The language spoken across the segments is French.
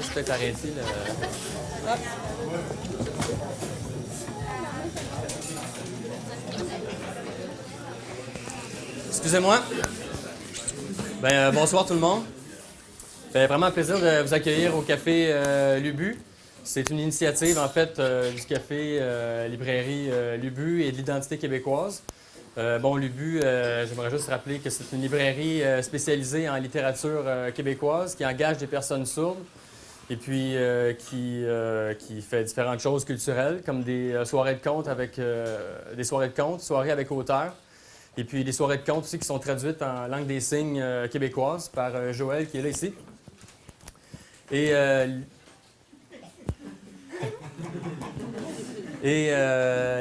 juste peut-être arrêter le... Hop. Excusez-moi. Bonsoir tout le monde. Vraiment un plaisir de vous accueillir au Café Lubu. C'est une initiative, en fait, du Café Librairie Lubu et de l'identité québécoise. Lubu, j'aimerais juste rappeler que c'est une librairie spécialisée en littérature québécoise qui engage des personnes sourdes et puis qui fait différentes choses culturelles, comme des soirées de contes avec soirées avec auteurs. Et puis des soirées de contes aussi qui sont traduites en langue des signes québécoise par Joël qui est là ici. Et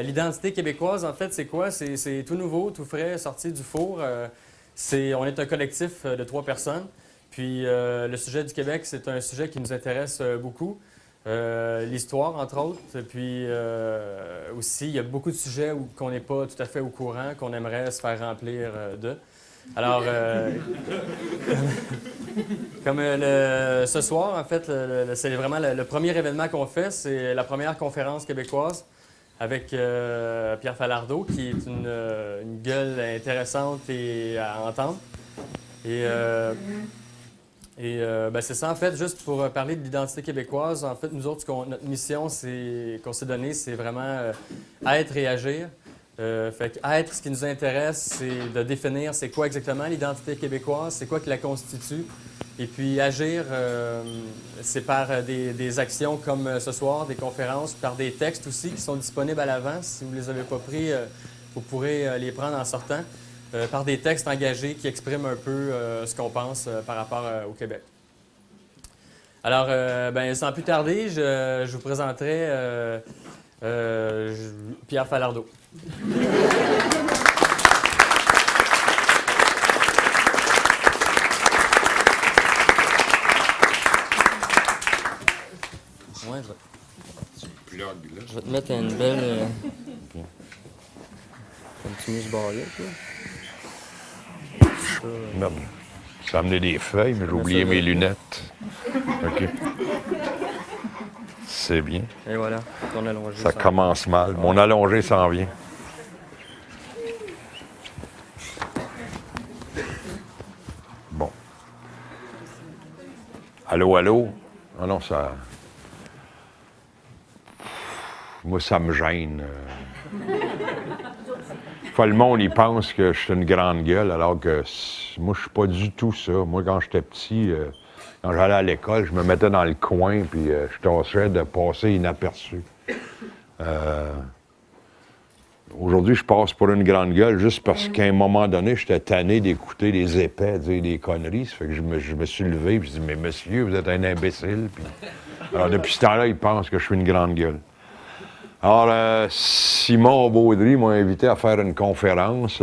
l'identité québécoise, en fait, c'est quoi? C'est tout nouveau, tout frais, sorti du four. On est un collectif de 3 personnes. Puis le sujet du Québec, c'est un sujet qui nous intéresse beaucoup. L'histoire, entre autres. Puis aussi, il y a beaucoup de sujets qu'on n'est pas tout à fait au courant, qu'on aimerait se faire remplir de. Alors, comme ce soir, en fait, c'est vraiment le premier événement qu'on fait. C'est la première conférence québécoise avec Pierre Falardeau, qui est une gueule intéressante à entendre. C'est ça, en fait, juste pour parler de l'identité québécoise. En fait, nous autres, notre mission qu'on s'est donnée, c'est vraiment être et agir. Être, ce qui nous intéresse, c'est de définir c'est quoi exactement l'identité québécoise, c'est quoi qui la constitue. Et puis agir, c'est par des actions comme ce soir, des conférences, par des textes aussi qui sont disponibles à l'avance. Si vous ne les avez pas pris, vous pourrez les prendre en sortant. Par des textes engagés qui expriment un peu ce qu'on pense par rapport au Québec. Alors, sans plus tarder, je vous présenterai Pierre Falardeau. Ouais, je vais te mettre une belle... Continue ce bord-là, toi. Merde. J'ai amené des feuilles, mais j'ai oublié mes lunettes. OK. C'est bien. Et voilà, ton allongé. Ça commence mal. Mon allongé s'en vient. Bon. Allô, allô? Ah non, ça... Moi, ça me gêne. Le monde, il pense que je suis une grande gueule, alors que moi, je suis pas du tout ça. Moi, quand j'étais petit, quand j'allais à l'école, je me mettais dans le coin, puis je tâchais de passer inaperçu. Aujourd'hui, je passe pour une grande gueule juste parce qu'à un moment donné, j'étais tanné d'écouter les épais dire des conneries. Ça fait que je me suis levé, puis je dis « Mais monsieur, vous êtes un imbécile. » Alors, depuis ce temps-là, ils pensent que je suis une grande gueule. Alors, Simon Baudry m'a invité à faire une conférence.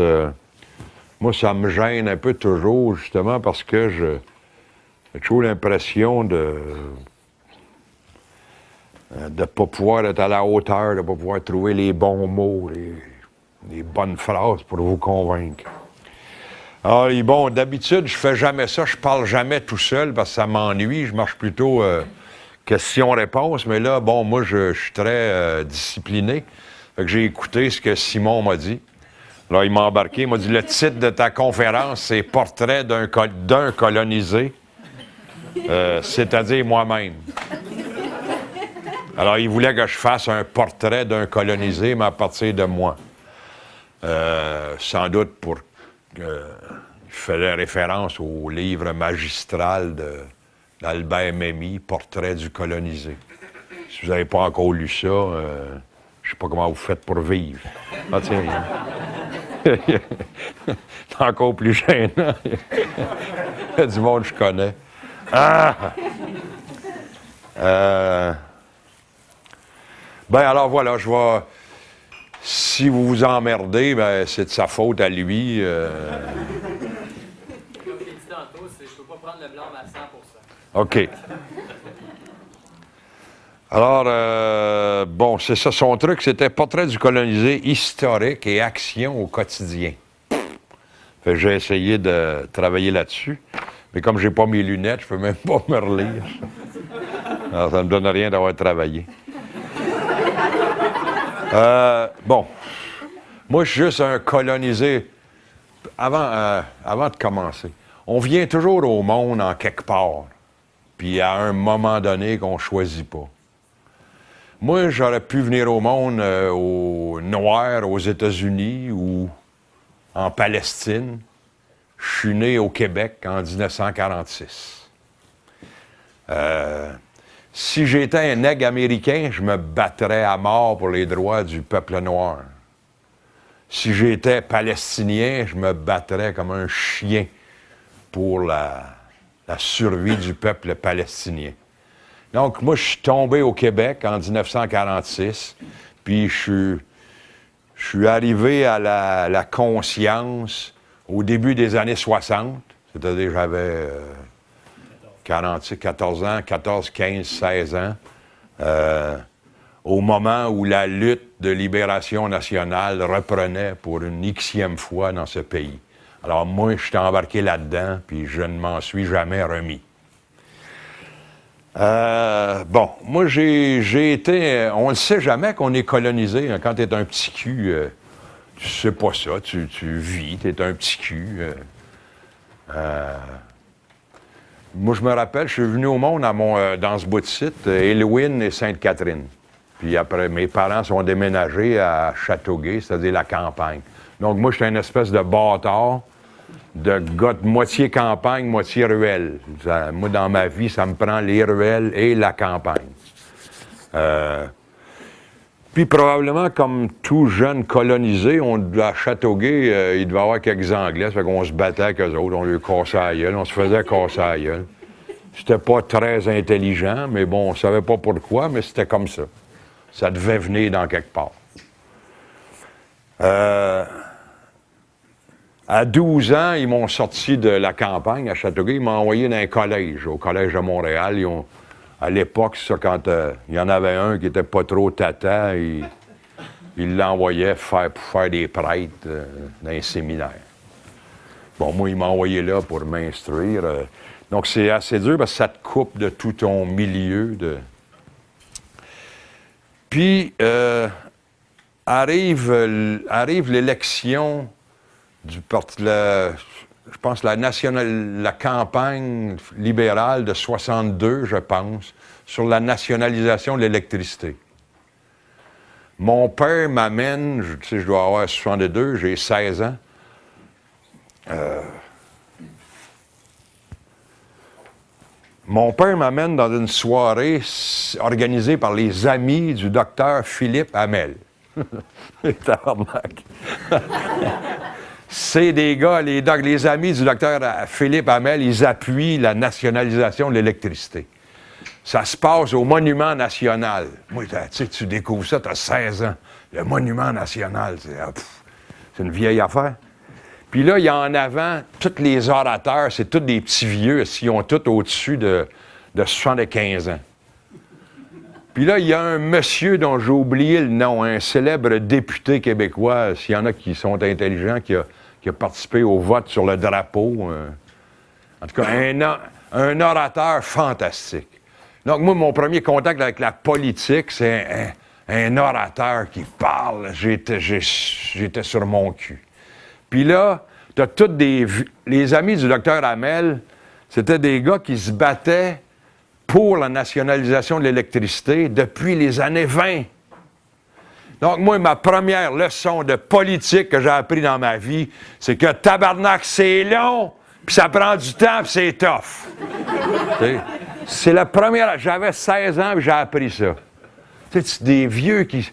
Moi, ça me gêne un peu toujours, justement, parce que j'ai toujours l'impression de ne pas pouvoir être à la hauteur, de ne pas pouvoir trouver les bons mots, les bonnes phrases pour vous convaincre. Alors, bon, d'habitude, je fais jamais ça. Je parle jamais tout seul parce que ça m'ennuie. Je marche plutôt... question-réponse, mais là, bon, moi, je suis très discipliné. Fait que j'ai écouté ce que Simon m'a dit. Là, il m'a embarqué, il m'a dit, le titre de ta conférence, c'est « Portrait d'un colonisé, c'est-à-dire moi-même ». Alors, il voulait que je fasse un portrait d'un colonisé, mais à partir de moi. Sans doute pour... il faisait référence au livre magistral d'Albert Memmi, Portrait du colonisé. Si vous n'avez pas encore lu ça, je ne sais pas comment vous faites pour vivre. Ah tiens, c'est encore plus gênant. Il y a du monde que je connais. Alors voilà, je vais... Si vous vous emmerdez, c'est de sa faute à lui. Comme je l'ai dit tantôt, je ne peux pas prendre le blanc à 100%. OK. Alors, c'est ça. Son truc, c'était Portrait du colonisé historique et action au quotidien. Fait que j'ai essayé de travailler là-dessus. Mais comme j'ai pas mes lunettes, je peux même pas me relire. Alors, ça ne me donne rien d'avoir travaillé. Bon. Moi, je suis juste un colonisé. Avant de commencer, on vient toujours au monde en quelque part. Puis à un moment donné qu'on ne choisit pas. Moi, j'aurais pu venir au monde au Noir, aux États-Unis ou en Palestine. Je suis né au Québec en 1946. Si j'étais un nègre américain, je me battrais à mort pour les droits du peuple noir. Si j'étais palestinien, je me battrais comme un chien pour la survie du peuple palestinien. Donc, moi, je suis tombé au Québec en 1946, puis je suis arrivé à la conscience au début des années 60, c'est-à-dire j'avais 14 ans, 14, 15, 16 ans, au moment où la lutte de libération nationale reprenait pour une Xème fois dans ce pays. Alors moi, je suis embarqué là-dedans, puis je ne m'en suis jamais remis. Bon, moi, j'ai été... On ne sait jamais qu'on est colonisé. Hein. Quand tu es un petit cul, tu sais pas ça. Tu vis, tu es un petit cul. Moi, je me rappelle, je suis venu au monde dans ce bout de site, Élouine et Sainte-Catherine. Puis après, mes parents sont déménagés à Châteauguay, c'est-à-dire la campagne. Donc, moi, j'étais une espèce de bâtard, de gars de moitié campagne, moitié ruelle. Moi, dans ma vie, ça me prend les ruelles et la campagne. Puis probablement, comme tout jeune colonisé, à Châteauguay, il devait y avoir quelques Anglais, ça fait qu'on se battait avec eux autres, on lui cassait la gueule, on se faisait casser la gueule. C'était pas très intelligent, mais bon, on savait pas pourquoi, mais c'était comme ça. Ça devait venir dans quelque part. À 12 ans, ils m'ont sorti de la campagne à Châteauguay. Ils m'ont envoyé dans un collège, au Collège de Montréal. À l'époque, ça, quand il y en avait un qui était pas trop tata, ils l'envoyaient pour faire des prêtres dans un séminaire. Bon, moi, ils m'ont envoyé là pour m'instruire. Donc, c'est assez dur parce que ça te coupe de tout ton milieu. Puis, arrive l'élection du parti, je pense, la campagne libérale de 62, je pense, sur la nationalisation de l'électricité. Mon père m'amène, je dois avoir 62, j'ai 16 ans. Mon père m'amène dans une soirée organisée par les amis du docteur Philippe Hamel. Tabarnak. C'est des gars, les amis du docteur Philippe Hamel, ils appuient la nationalisation de l'électricité. Ça se passe au Monument National. Moi, tu sais, tu découvres ça, tu as 16 ans. Le Monument National, c'est une vieille affaire. Puis là, il y a en avant, tous les orateurs, c'est tous des petits vieux, ils ont tous au-dessus de 75 ans. Puis là, il y a un monsieur dont j'ai oublié le nom, un célèbre député québécois, s'il y en a qui sont intelligents, qui a participé au vote sur le drapeau. En tout cas, un orateur fantastique. Donc, moi, mon premier contact avec la politique, c'est un orateur qui parle. J'étais sur mon cul. Puis là, tu as tous les amis du docteur Hamel, c'était des gars qui se battaient pour la nationalisation de l'électricité depuis les années 20. Donc, moi, ma première leçon de politique que j'ai appris dans ma vie, c'est que tabarnak, c'est long, puis ça prend du temps, puis c'est tough. C'est la première... J'avais 16 ans, puis j'ai appris ça. C'est des vieux qui...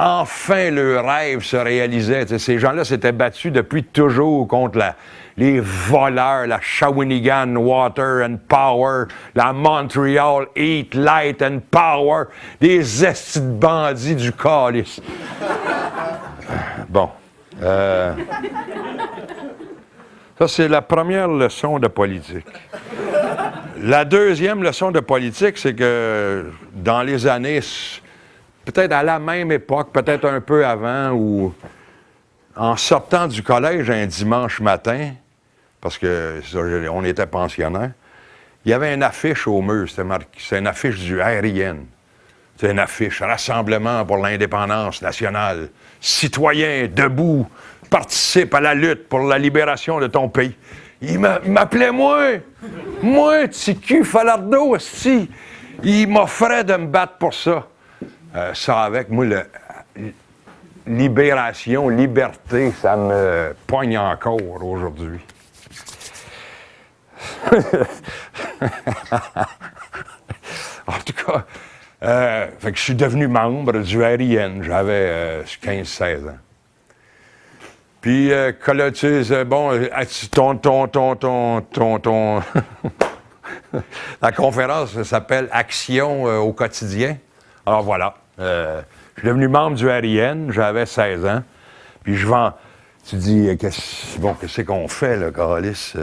Enfin, leur rêve se réalisait. T'sais, ces gens-là s'étaient battus depuis toujours contre les voleurs, la Shawinigan Water and Power, la Montreal Heat, Light and Power, des estis de bandits du calice. Bon. Ça, c'est la première leçon de politique. La deuxième leçon de politique, c'est que dans les années... peut-être à la même époque, peut-être un peu avant, ou en sortant du collège un dimanche matin, parce que on était pensionnaires, il il y avait une affiche au mur, c'est une affiche du RIN. C'est une affiche, Rassemblement pour l'indépendance nationale. Citoyens, debout, participe à la lutte pour la libération de ton pays. Il m'appelait moi, Ticu Falardeau, aussi. Il m'offrait de me battre pour ça. Ça avec moi, libération, liberté, ça me poigne encore aujourd'hui. En tout cas, fait que je suis devenu membre du RIN. J'avais 15-16 ans. Puis, là, tu sais, bon, la conférence s'appelle Action au quotidien. Alors voilà. Je suis devenu membre du RIN, j'avais 16 ans. Puis je vends. Tu dis, qu'est-ce qu'on fait, là, Carlis?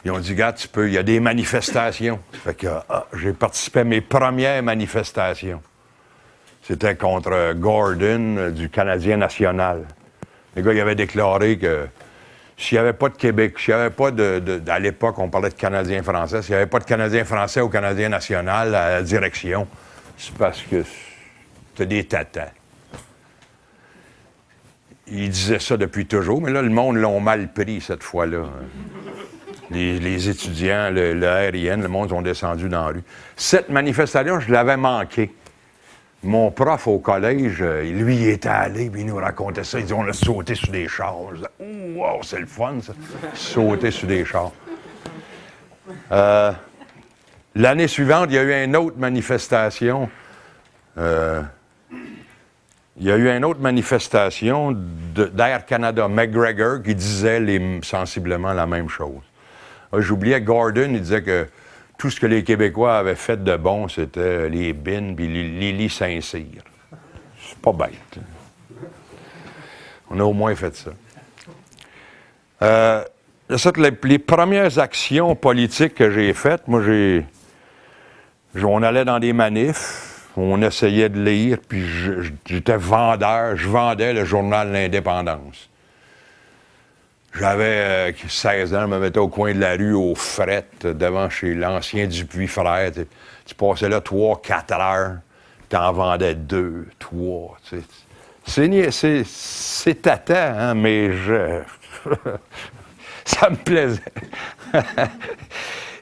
Ils ont dit, gars, il y a des manifestations. Fait que j'ai participé à mes premières manifestations. C'était contre Gordon du Canadien national. Le gars, il avait déclaré que s'il n'y avait pas de Québec, s'il n'y avait pas à l'époque, on parlait de Canadien français, s'il n'y avait pas de Canadien français au Canadien national à la direction, c'est parce que c'était des tatas. Il disait ça depuis toujours, mais là, le monde l'a mal pris cette fois-là. Les étudiants, le RIN, le monde sont descendus dans la rue. Cette manifestation, je l'avais manqué. Mon prof au collège, lui, il était allé, puis il nous racontait ça. Il dit, on a sauté sur des chars. Je disais, oh, wow, c'est le fun, ça. Sauter sur des chars. L'année suivante, il y a eu une autre manifestation. Il y a eu une autre manifestation d'Air Canada, McGregor, qui disait sensiblement la même chose. J'oubliais Gordon, il disait que tout ce que les Québécois avaient fait de bon, c'était les bines puis les lits Saint-Cyr. C'est pas bête. On a au moins fait ça. Les premières actions politiques que j'ai faites, moi, on allait dans des manifs, on essayait de lire, puis j'étais vendeur, je vendais le journal L'Indépendance. J'avais 16 ans, je me mettais au coin de la rue, aux frettes, devant chez l'ancien Dupuis Frères. Tu passais là 3-4 heures, tu en vendais 2, 3. C'est tâtant, hein, mais ça me plaisait.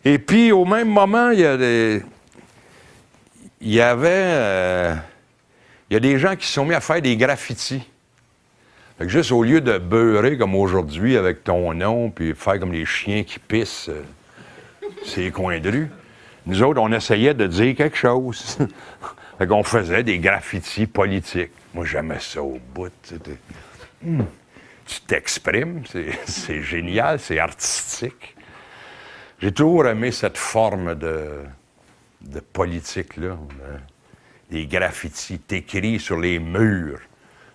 Et puis, au même moment, il y a des gens qui se sont mis à faire des graffitis. Fait que juste au lieu de beurrer comme aujourd'hui avec ton nom, puis faire comme les chiens qui pissent ces coins de rue, nous autres, on essayait de dire quelque chose. Fait qu'on faisait des graffitis politiques. Moi, j'aimais ça au bout. Tu t'exprimes, c'est génial, c'est artistique. J'ai toujours aimé cette forme de politique-là. Les graffitis, t'écris sur les murs.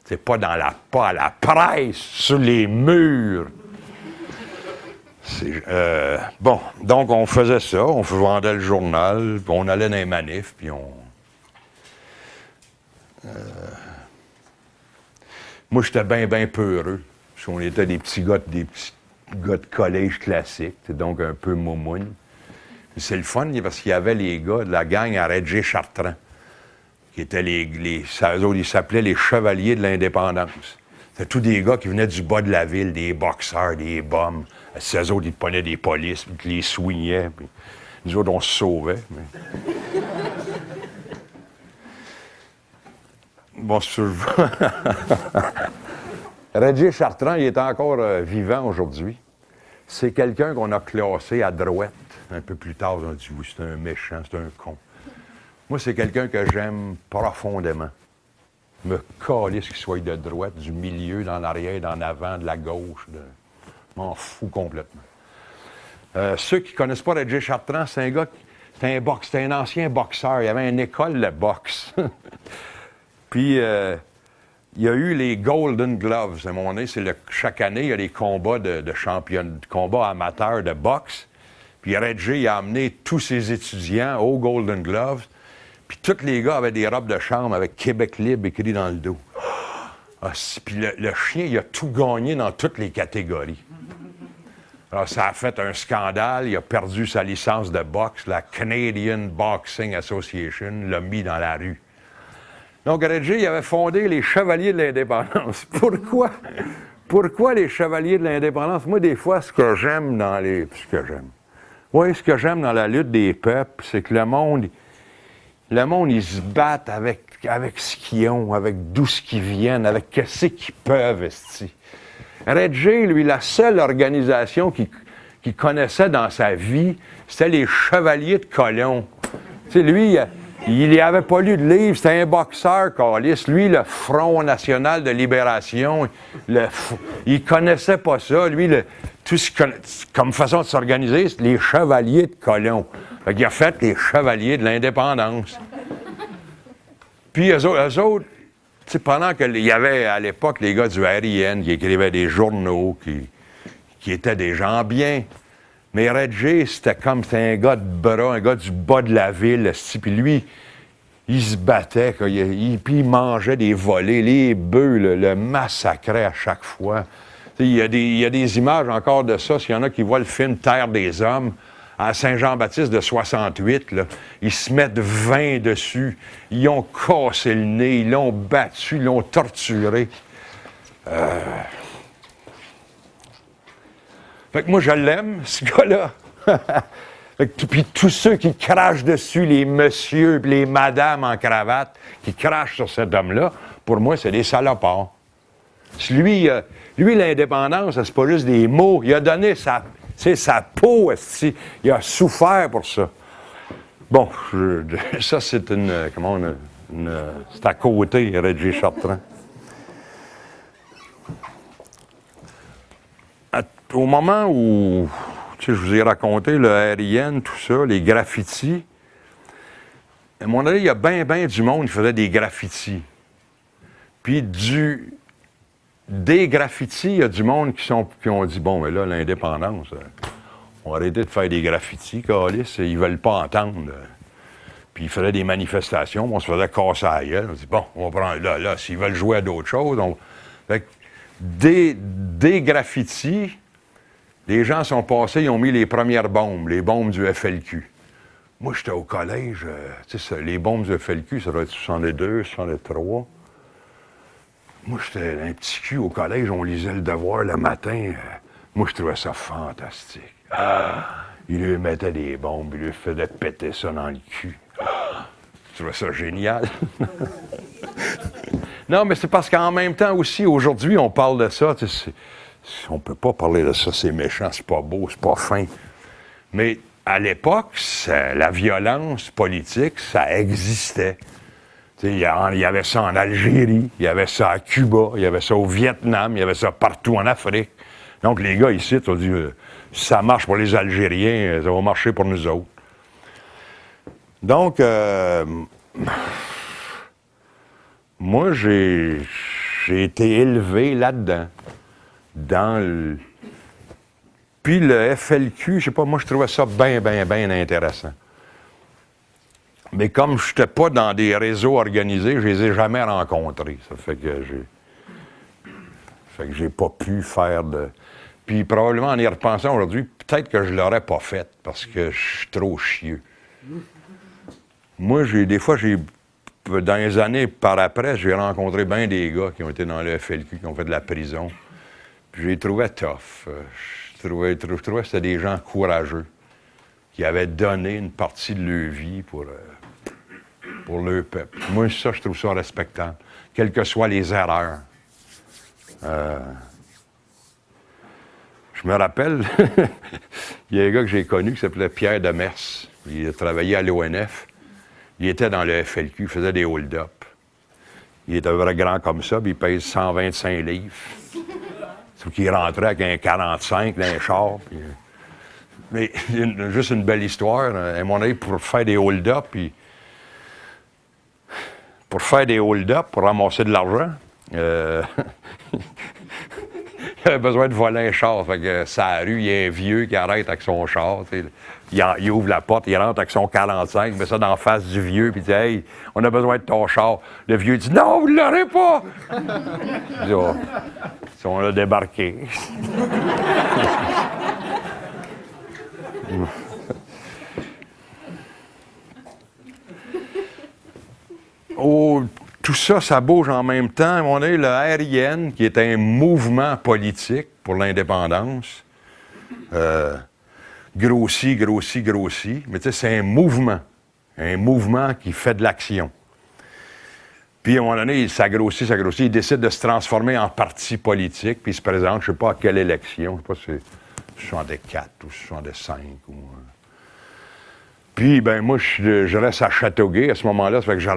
C'est pas à la presse, sur les murs. Bon, donc on faisait ça, on vendait le journal, puis on allait dans les manifs, puis moi, j'étais bien peureux, parce qu'on était des petits gars de collège classique, donc un peu moumoune. C'est le fun, parce qu'il y avait les gars de la gang à Régé-Chartrand, qui étaient eux autres, ils s'appelaient les Chevaliers de l'Indépendance. C'était tous des gars qui venaient du bas de la ville, des boxeurs, des bums. Eux autres, ils prenaient des polices, puis ils les soignaient, puis nous autres, on se sauvait. Mais... Bon, Régé-Chartrand, il est encore vivant aujourd'hui. C'est quelqu'un qu'on a classé à droite. Un peu plus tard, on a dit, oui, c'est un méchant, c'est un con. Moi, c'est quelqu'un que j'aime profondément. Me calisse qu'il soit de droite, du milieu, dans l'arrière, dans l'avant, de la gauche. Je m'en fous complètement. Ceux qui ne connaissent pas Régé-Chartrand, c'est un gars, c'était un ancien boxeur. Il y avait une école de boxe. Puis, il y a eu les Golden Gloves. À un moment donné, chaque année, il y a des combats de combats amateurs de boxe. Puis Régé, il a amené tous ses étudiants aux Golden Gloves. Puis tous les gars avaient des robes de chambre avec Québec libre écrit dans le dos. Puis le chien, il a tout gagné dans toutes les catégories. Alors, ça a fait un scandale. Il a perdu sa licence de boxe. La Canadian Boxing Association l'a mis dans la rue. Donc, Reggie, il avait fondé les Chevaliers de l'Indépendance. Pourquoi? Pourquoi les Chevaliers de l'Indépendance? Moi, des fois, ce que j'aime dans la lutte des peuples, c'est que le monde, ils se battent avec ce qu'ils ont, avec d'où ce qu'ils viennent, avec qu'est-ce qu'ils peuvent, esti. Reggie, lui, la seule organisation qu'il connaissait dans sa vie, c'était les Chevaliers de Colomb. Tu sais, lui, il n'avait pas lu de livre, c'était un boxeur, câlisse. Lui, le Front national de libération, il connaissait pas ça. Lui, comme façon de s'organiser, c'est les Chevaliers de Colomb. Fait qu'il a fait les Chevaliers de l'Indépendance. Puis eux autres, tu sais, pendant qu'il y avait à l'époque les gars du RIN qui écrivaient des journaux, qui étaient des gens bien. Mais Reggie, c'était un gars de bras, un gars du bas de la ville. Puis lui, il se battait, puis il mangeait des volets, les bœufs, le massacrait à chaque fois. Il y a des images encore de ça. S'il y en a qui voient le film Terre des hommes, à Saint-Jean-Baptiste de 68, là, ils se mettent 20 dessus. Ils ont cassé le nez, ils l'ont battu, ils l'ont torturé. Fait que moi, je l'aime, ce gars-là. Puis tous ceux qui crachent dessus, les messieurs et les madames en cravate, qui crachent sur cet homme-là, pour moi, c'est des salopards. Lui, l'indépendance, c'est pas juste des mots. Il a donné sa peau, il a souffert pour ça. Bon, ça, c'est c'est à côté, Reggie Chartrand. Au moment où, je vous ai raconté le RIN, tout ça, les graffitis, à mon avis, il y a bien du monde qui faisait des graffitis. Puis des graffitis, il y a du monde qui ont dit, bon, mais là, l'indépendance, on va arrêter de faire des graffitis, câlisse, ils veulent pas entendre. Puis ils faisaient des manifestations, on se faisait casser la gueule. On dit, bon, on va prendre là, s'ils veulent jouer à d'autres choses. Fait que des graffitis, les gens sont passés, ils ont mis les premières bombes, les bombes du FLQ. Moi, j'étais au collège, les bombes du FLQ, ça doit être 62, 63. Moi, j'étais un petit cul au collège, on lisait le devoir le matin. Moi, je trouvais ça fantastique. Il lui mettait des bombes, il lui faisait péter ça dans le cul. Je trouvais ça génial. Non, mais c'est parce qu'en même temps aussi, aujourd'hui, on parle de ça. On peut pas parler de ça, c'est méchant, c'est pas beau, c'est pas fin. Mais à l'époque, la violence politique, ça existait. Il y avait ça en Algérie, il y avait ça à Cuba, il y avait ça au Vietnam, il y avait ça partout en Afrique. Donc les gars ici, on dit, si ça marche pour les Algériens, ça va marcher pour nous autres. Donc, moi, j'ai été élevé là-dedans. Puis le FLQ, je sais pas, moi, je trouvais ça bien intéressant. Mais comme je n'étais pas dans des réseaux organisés, je les ai jamais rencontrés. Ça fait que j'ai pas pu faire de... Puis probablement, en y repensant aujourd'hui, peut-être que je l'aurais pas fait, parce que je suis trop chieux. Moi, dans les années par après, j'ai rencontré bien des gars qui ont été dans le FLQ, qui ont fait de la prison. Puis je les trouvais tough. Je trouvais que c'était des gens courageux, qui avaient donné une partie de leur vie pour leur peuple. Moi, ça, je trouve ça respectable, quelles que soient les erreurs. Je me rappelle, il y a un gars que j'ai connu qui s'appelait Pierre Demers. Il a travaillé à l'ONF. Il était dans le FLQ, il faisait des hold-up. Il était vrai grand comme ça, puis il pèse 125 livres. Sauf qu'il rentrait avec un 45 dans un char. Puis... Mais juste une belle histoire. À mon avis, pour faire des hold-up, pour ramasser de l'argent, il avait besoin de voler un char. Fait que sa rue, il y a un vieux qui arrête avec son char. Il ouvre la porte, il rentre avec son 45, il met ça dans la face du vieux, puis il dit « Hey, on a besoin de ton char. » Le vieux dit « Non, vous ne l'aurez pas! » Il dit « Oh, on l'a débarqué. » Tout ça, ça bouge en même temps. On a eu le RIN, qui est un mouvement politique pour l'indépendance. Grossit. Mais tu sais, c'est un mouvement qui fait de l'action. Puis, à un moment donné, ça grossit. Il décide de se transformer en parti politique, puis il se présente, je ne sais pas à quelle élection, je ne sais pas si c'est 64 ou 65. Puis, ben moi, je reste à Châteauguay à ce moment-là, ça fait que je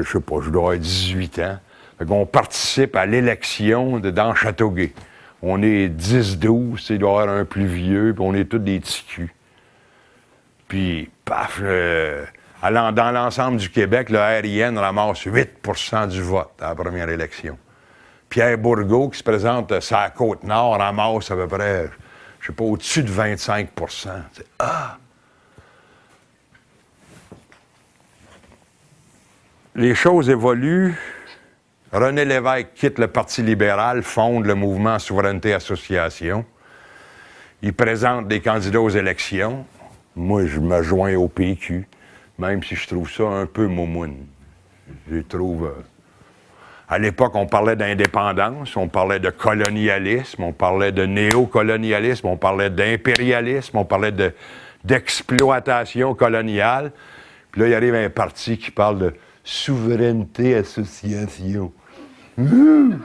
sais pas, je dois avoir 18 ans. Fait qu'on participe à l'élection dans Châteauguay. On est 10-12, il doit y avoir un plus vieux, puis on est tous des petits culs. Puis, paf, dans l'ensemble du Québec, le RIN ramasse 8 du vote à la première élection. Pierre Bourgault, qui se présente sur la Côte-Nord, ramasse à peu près, je sais pas, au-dessus de 25 Les choses évoluent. René Lévesque quitte le Parti libéral, fonde le mouvement Souveraineté Association. Il présente des candidats aux élections. Moi, je me joins au PQ, même si je trouve ça un peu moumoune. Je trouve... À l'époque, on parlait d'indépendance, on parlait de colonialisme, on parlait de néocolonialisme, on parlait d'impérialisme, on parlait d'exploitation coloniale. Puis là, il arrive un parti qui parle de Souveraineté Association. Je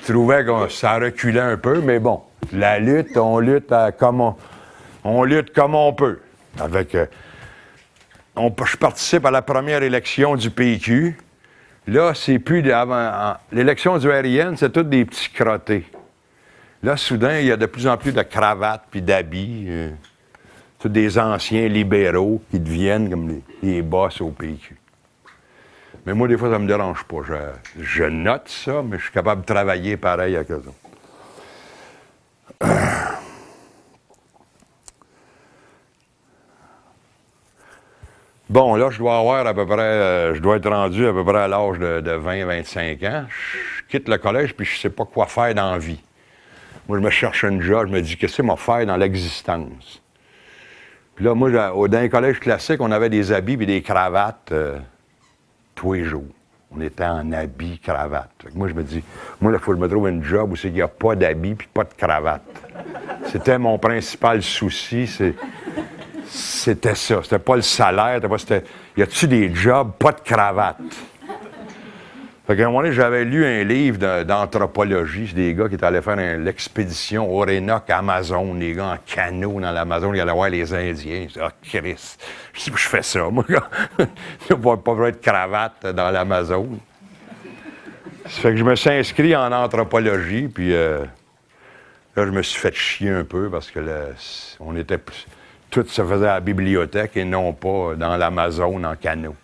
trouvais que ça reculait un peu, mais bon, la lutte, on lutte comme on peut. Je participe à la première élection du PQ. Là, c'est plus l'élection du RIN, c'est tous des petits crottés. Là, soudain, il y a de plus en plus de cravates puis d'habits. Tous des anciens libéraux qui deviennent comme les boss au PQ. Mais moi, des fois, ça me dérange pas. Je note ça, mais je suis capable de travailler pareil avec eux autres. Bon, là, je dois être rendu à peu près à l'âge de 20-25 ans. Je quitte le collège, puis je sais pas quoi faire dans la vie. Moi, je me cherche un job, je me dis, qu'est-ce que c'est faire dans l'existence? Puis là, moi, dans un collège classique, on avait des habits et des cravates tous les jours. On était en habits, cravates. Moi, je me dis, moi, il faut que je me trouve un job où il n'y a pas d'habits puis pas de cravate. C'était mon principal souci. C'était ça. C'était pas le salaire. Y a-tu des jobs, pas de cravate? Fait qu'à un moment donné, j'avais lu un livre d'anthropologie. C'est des gars qui étaient allés faire l'expédition Orénoque Amazon, des gars en canot dans l'Amazon, ils allaient voir les Indiens. Je dis, Christ, je fais ça, moi. Il n'y a pas besoin de cravate dans l'Amazon. Ça fait que je me suis inscrit en anthropologie, puis là, je me suis fait chier un peu parce que tout se faisait à la bibliothèque et non pas dans l'Amazon en canot.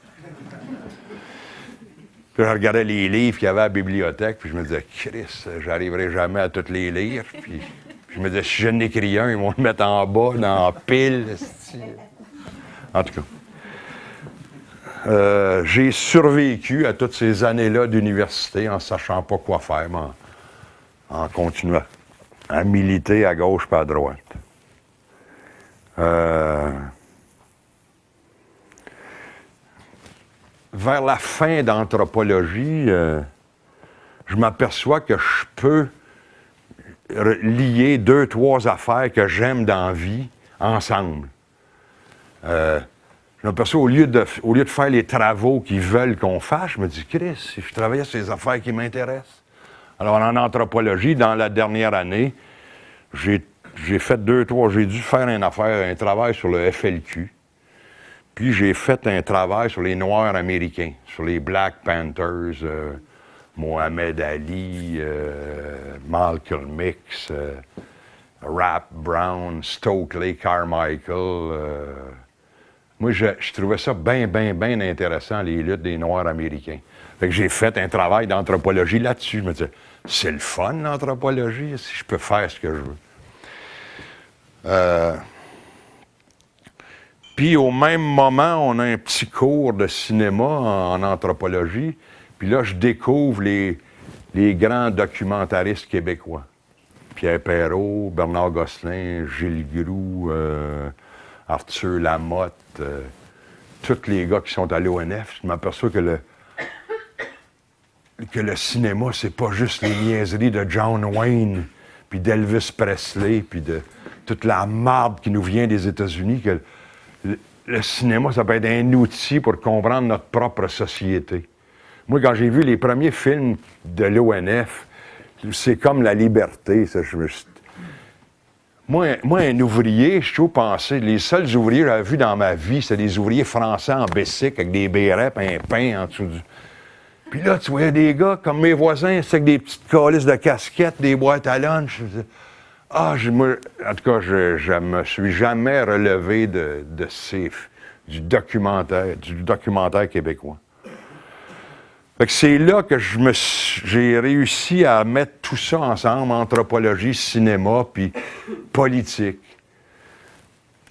Puis je regardais les livres qu'il y avait à la bibliothèque, puis je me disais, Christ, j'arriverai jamais à tous les lire. Puis je me disais, si je n'écris un, ils vont le mettre en bas, dans la pile. En tout cas, j'ai survécu à toutes ces années-là d'université en ne sachant pas quoi faire, mais en continuant à militer à gauche et à droite. Vers la fin d'anthropologie, je m'aperçois que je peux lier 2-3 affaires que j'aime dans la vie ensemble. Je m'aperçois, au lieu de faire les travaux qu'ils veulent qu'on fasse, je me dis, Chris, si je travaillais sur les affaires qui m'intéressent. Alors, en anthropologie, dans la dernière année, j'ai fait j'ai dû faire un travail sur le FLQ. Puis j'ai fait un travail sur les Noirs américains, sur les Black Panthers, Mohamed Ali, Malcolm X, Rap Brown, Stokely Carmichael. Moi, je trouvais ça bien intéressant, les luttes des Noirs américains. Fait que j'ai fait un travail d'anthropologie là-dessus. Je me disais, c'est le fun, l'anthropologie, si je peux faire ce que je veux. Puis au même moment, on a un petit cours de cinéma en anthropologie. Puis là, je découvre les grands documentaristes québécois. Pierre Perrault, Bernard Gosselin, Gilles Groux, Arthur Lamotte, tous les gars qui sont à l'ONF, je m'aperçois que le cinéma, c'est pas juste les niaiseries de John Wayne, puis d'Elvis Presley, puis de toute la marde qui nous vient des États-Unis, que le cinéma, ça peut être un outil pour comprendre notre propre société. Moi, quand j'ai vu les premiers films de l'ONF, c'est comme la liberté. Ça, moi, un ouvrier, je trouve penser, les seuls ouvriers que j'avais vus dans ma vie, c'est des ouvriers français en Bessic avec des bérets et un pain en dessous du... Puis là, tu voyais des gars comme mes voisins, c'est avec des petites calices de casquettes, des boîtes à lunch. En tout cas, je me suis jamais relevé du documentaire québécois. Fait que c'est là que j'ai réussi à mettre tout ça ensemble, anthropologie, cinéma, puis politique.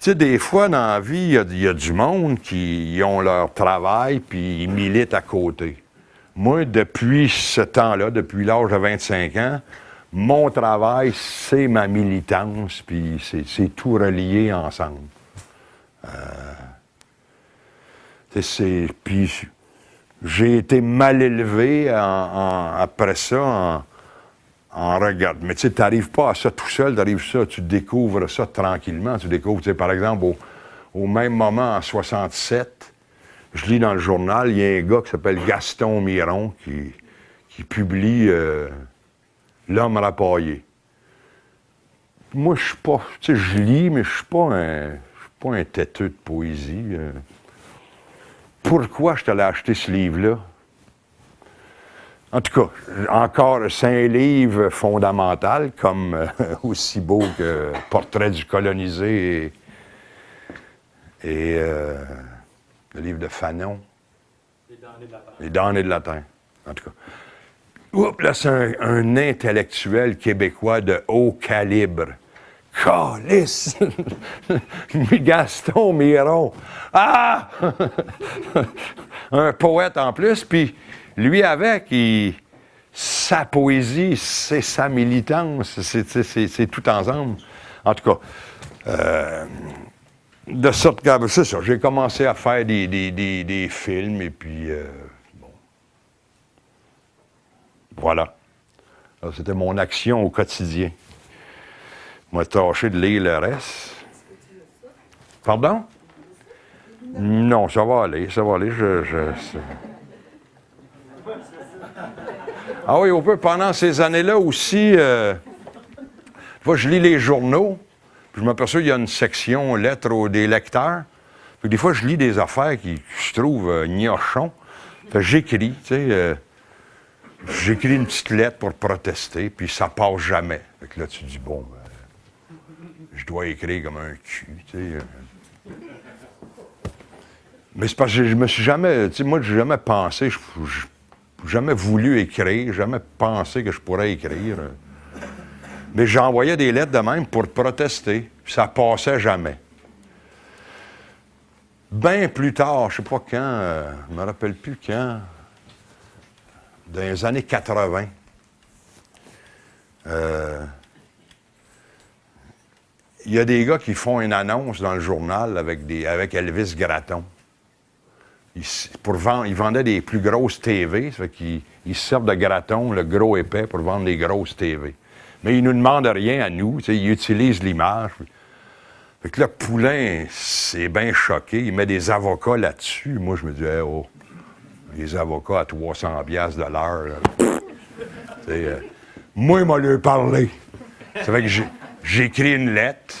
Tu sais, des fois, dans la vie, il y a du monde qui ont leur travail, puis ils militent à côté. Moi, depuis ce temps-là, depuis l'âge de 25 ans, mon travail, c'est ma militance, puis c'est tout relié ensemble. Puis j'ai été mal élevé après ça en regard. Mais tu sais, tu n'arrives pas à ça tout seul, tu découvres ça tranquillement. Tu découvres, tu sais, par exemple, au même moment, en 67, je lis dans le journal, il y a un gars qui s'appelle Gaston Miron qui publie L'homme rapaillé. Moi, je suis pas... Tu sais, je lis, mais je suis pas un têteux de poésie. Pourquoi je t'allais acheter ce livre-là? En tout cas, encore, c'est un livre fondamental, comme aussi beau que Portrait du colonisé et le livre de Fanon. Les damnés de la terre. En tout cas. Oups, là, c'est un intellectuel québécois de haut calibre. Calice! Gaston Miron. Ah! Un poète en plus, puis lui avec, sa poésie, c'est sa militance, c'est tout ensemble. En tout cas, de sorte que, c'est ça, j'ai commencé à faire des films, et puis, bon. Voilà. Alors, c'était mon action au quotidien. Moi, tâché de lire le reste. Pardon? Non, ça va aller. Ah oui, on peut. Pendant ces années-là aussi, je lis les journaux, puis je m'aperçois qu'il y a une section lettres des lecteurs. Puis des fois, je lis des affaires qui je trouve gnochons. Fait j'écris, tu sais. J'écris une petite lettre pour protester, puis ça passe jamais. Fait que là, tu dis, bon, je dois écrire comme un cul, tu sais. Mais c'est parce que je me suis jamais, tu sais, moi, j'ai jamais pensé, jamais voulu écrire, jamais pensé que je pourrais écrire. Mais j'envoyais des lettres de même pour protester, puis ça passait jamais. Bien plus tard, je sais pas quand, je me rappelle plus quand, dans les années 80, il y a des gars qui font une annonce dans le journal avec Elvis Gratton. Ils vendaient des plus grosses TV, ça fait qu'ils se servent de Gratton, le gros épais, pour vendre des grosses TV. Mais ils ne nous demandent rien à nous, ils utilisent l'image. Fait que là, Poulain, c'est bien choqué, il met des avocats là-dessus. Moi, je me dis, hey, oh, les avocats à 300$ de l'heure. Moi, il m'a leur parlé. Ça fait que j'ai écrit une lettre.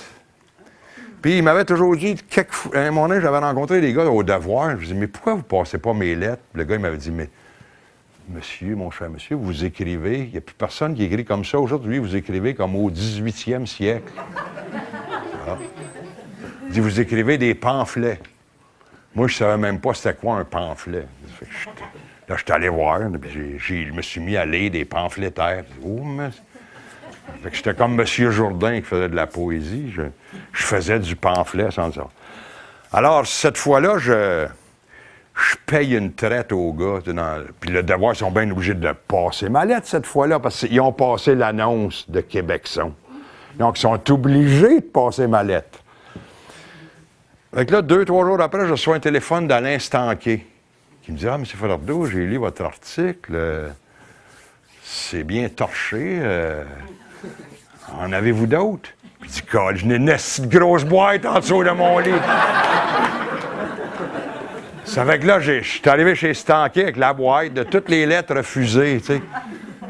Puis il m'avait toujours dit, à un moment donné, j'avais rencontré des gars au Devoir. Je me disais, mais pourquoi vous ne passez pas mes lettres? Puis le gars, il m'avait dit, mais monsieur, mon cher monsieur, vous écrivez, il n'y a plus personne qui écrit comme ça. Aujourd'hui, vous écrivez comme au 18e siècle. Ah. Il dit, vous écrivez des pamphlets. Moi, je ne savais même pas c'était quoi un pamphlet. Là, je suis allé voir, puis je me suis mis à lire des pamphlétaires. Oh, mais... Fait que j'étais comme M. Jourdain qui faisait de la poésie. Je faisais du pamphlet sans ça. Alors, cette fois-là, je je paye une traite aux gars. Puis le devoir, ils sont bien obligés de passer ma lettre cette fois-là, parce qu'ils ont passé l'annonce de Québec-Son. Donc, ils sont obligés de passer ma lettre. Fait que là, 2-3 jours après, je reçois un téléphone d'Alain Stanquet, qui me dit « Ah, M. Falardeau, j'ai lu votre article. C'est bien torché. En avez-vous d'autres? » Puis il dit, je n'ai une grosse boîte en dessous de mon lit. Ça fait que là, je suis arrivé chez Stanquet avec la boîte de toutes les lettres refusées, tu sais.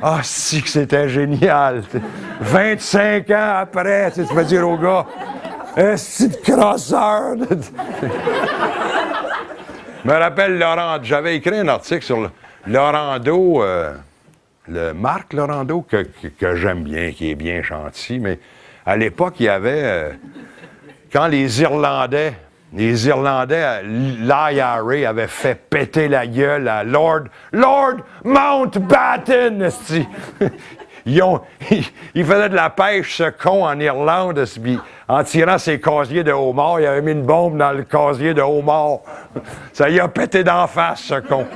Ah, si que c'était génial. T'sais. 25 ans après, tu peux dire au gars, est-ce que crosseur? Je me rappelle Laurent, j'avais écrit un article sur Laurando, le Marc Laurando, que j'aime bien, qui est bien gentil, mais à l'époque, il y avait, quand les Irlandais, l'IRA avait fait péter la gueule à Lord Mountbatten, esti. Ils faisaient de la pêche, ce con, en Irlande, esti, en tirant ses casiers de homard, il avait mis une bombe dans le casier de homard. Ça y a pété d'en face, ce con.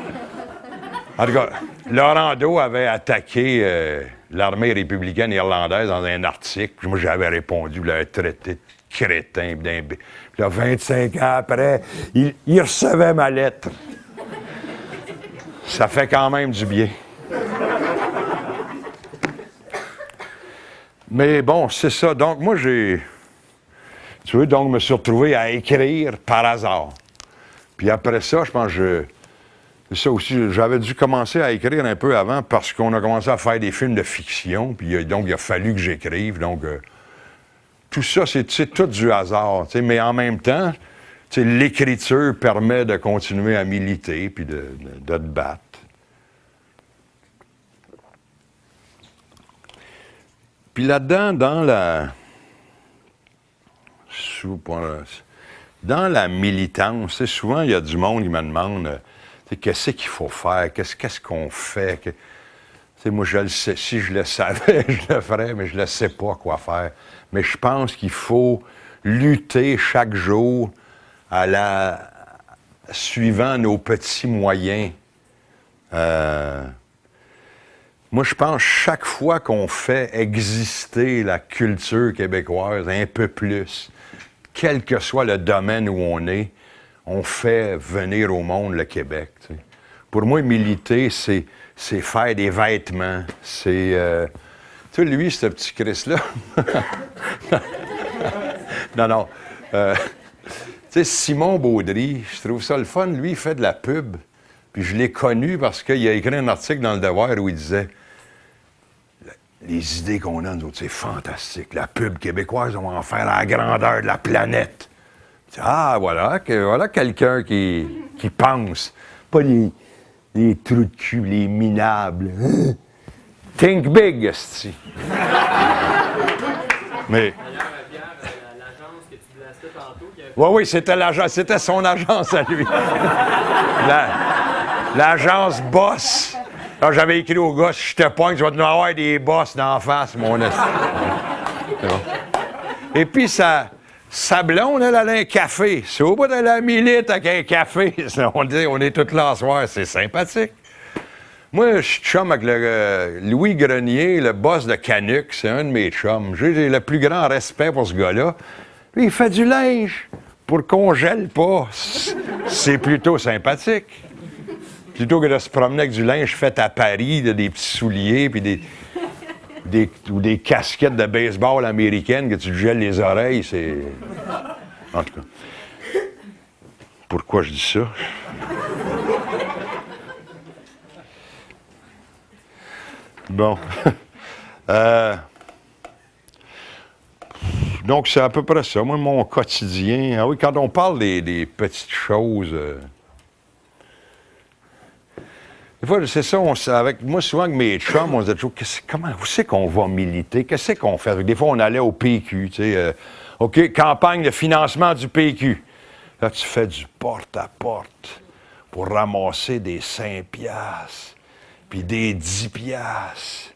En tout cas, Laurando avait attaqué l'armée républicaine irlandaise dans un article. Puis moi, j'avais répondu, il l'avait traité de crétin. Puis là, 25 ans après, il recevait ma lettre. Ça fait quand même du bien. Mais bon, c'est ça. Donc, moi, tu vois, donc, me suis retrouvé à écrire par hasard. Puis après ça, je pense que c'est ça aussi, j'avais dû commencer à écrire un peu avant parce qu'on a commencé à faire des films de fiction, puis donc il a fallu que j'écrive. Donc, tout ça, c'est tout du hasard. Mais en même temps, l'écriture permet de continuer à militer puis de te battre. Puis là-dedans, dans la militance, souvent, il y a du monde qui me demande qu'est-ce qu'il faut faire, qu'est-ce qu'on fait. Moi, je le sais, si je le savais, je le ferais, mais je ne sais pas quoi faire. Mais je pense qu'il faut lutter chaque jour suivant nos petits moyens. Moi, je pense chaque fois qu'on fait exister la culture québécoise un peu plus, quel que soit le domaine où on est, on fait venir au monde le Québec. T'sais. Pour moi, militer, c'est faire des vêtements. C'est... tu sais, lui, ce petit Chris-là... non. Tu sais, Simon Baudry, je trouve ça le fun. Lui, il fait de la pub. Puis je l'ai connu parce qu'il a écrit un article dans Le Devoir où il disait les idées qu'on a, nous autres, c'est fantastique. La pub québécoise, on va en faire à la grandeur de la planète. Ah, voilà quelqu'un qui pense. Pas les trous de cul, les minables. Think big, esti. Mais... L'agence que tu blastais tantôt... Oui, c'était son agence à lui. L'agence Boss. Alors, j'avais écrit au gars, si je te pointe, je vais te avoir des bosses d'en face, mon esti. Et puis, sa blonde, elle a un café. C'est au bout de la milite avec un café. On est tous là ce soir. C'est sympathique. Moi, je suis chum avec Louis Grenier, le boss de Canuck. C'est un de mes chums. J'ai le plus grand respect pour ce gars-là. Lui, il fait du linge pour qu'on gèle pas. C'est plutôt sympathique. Plutôt que de se promener avec du linge fait à Paris, des petits souliers, puis ou des casquettes de baseball américaines que tu te gèles les oreilles, c'est... En tout cas. Pourquoi je dis ça? Bon. Donc, c'est à peu près ça. Moi, mon quotidien... Ah oui, quand on parle des petites choses... Des fois, c'est ça, moi, souvent, avec mes chums, on se dit toujours, où c'est qu'on va militer? Qu'est-ce qu'on fait? Des fois, on allait au PQ, tu sais, OK, campagne de financement du PQ. Là, tu fais du porte-à-porte pour ramasser des 5 piastres, puis des 10 piastres.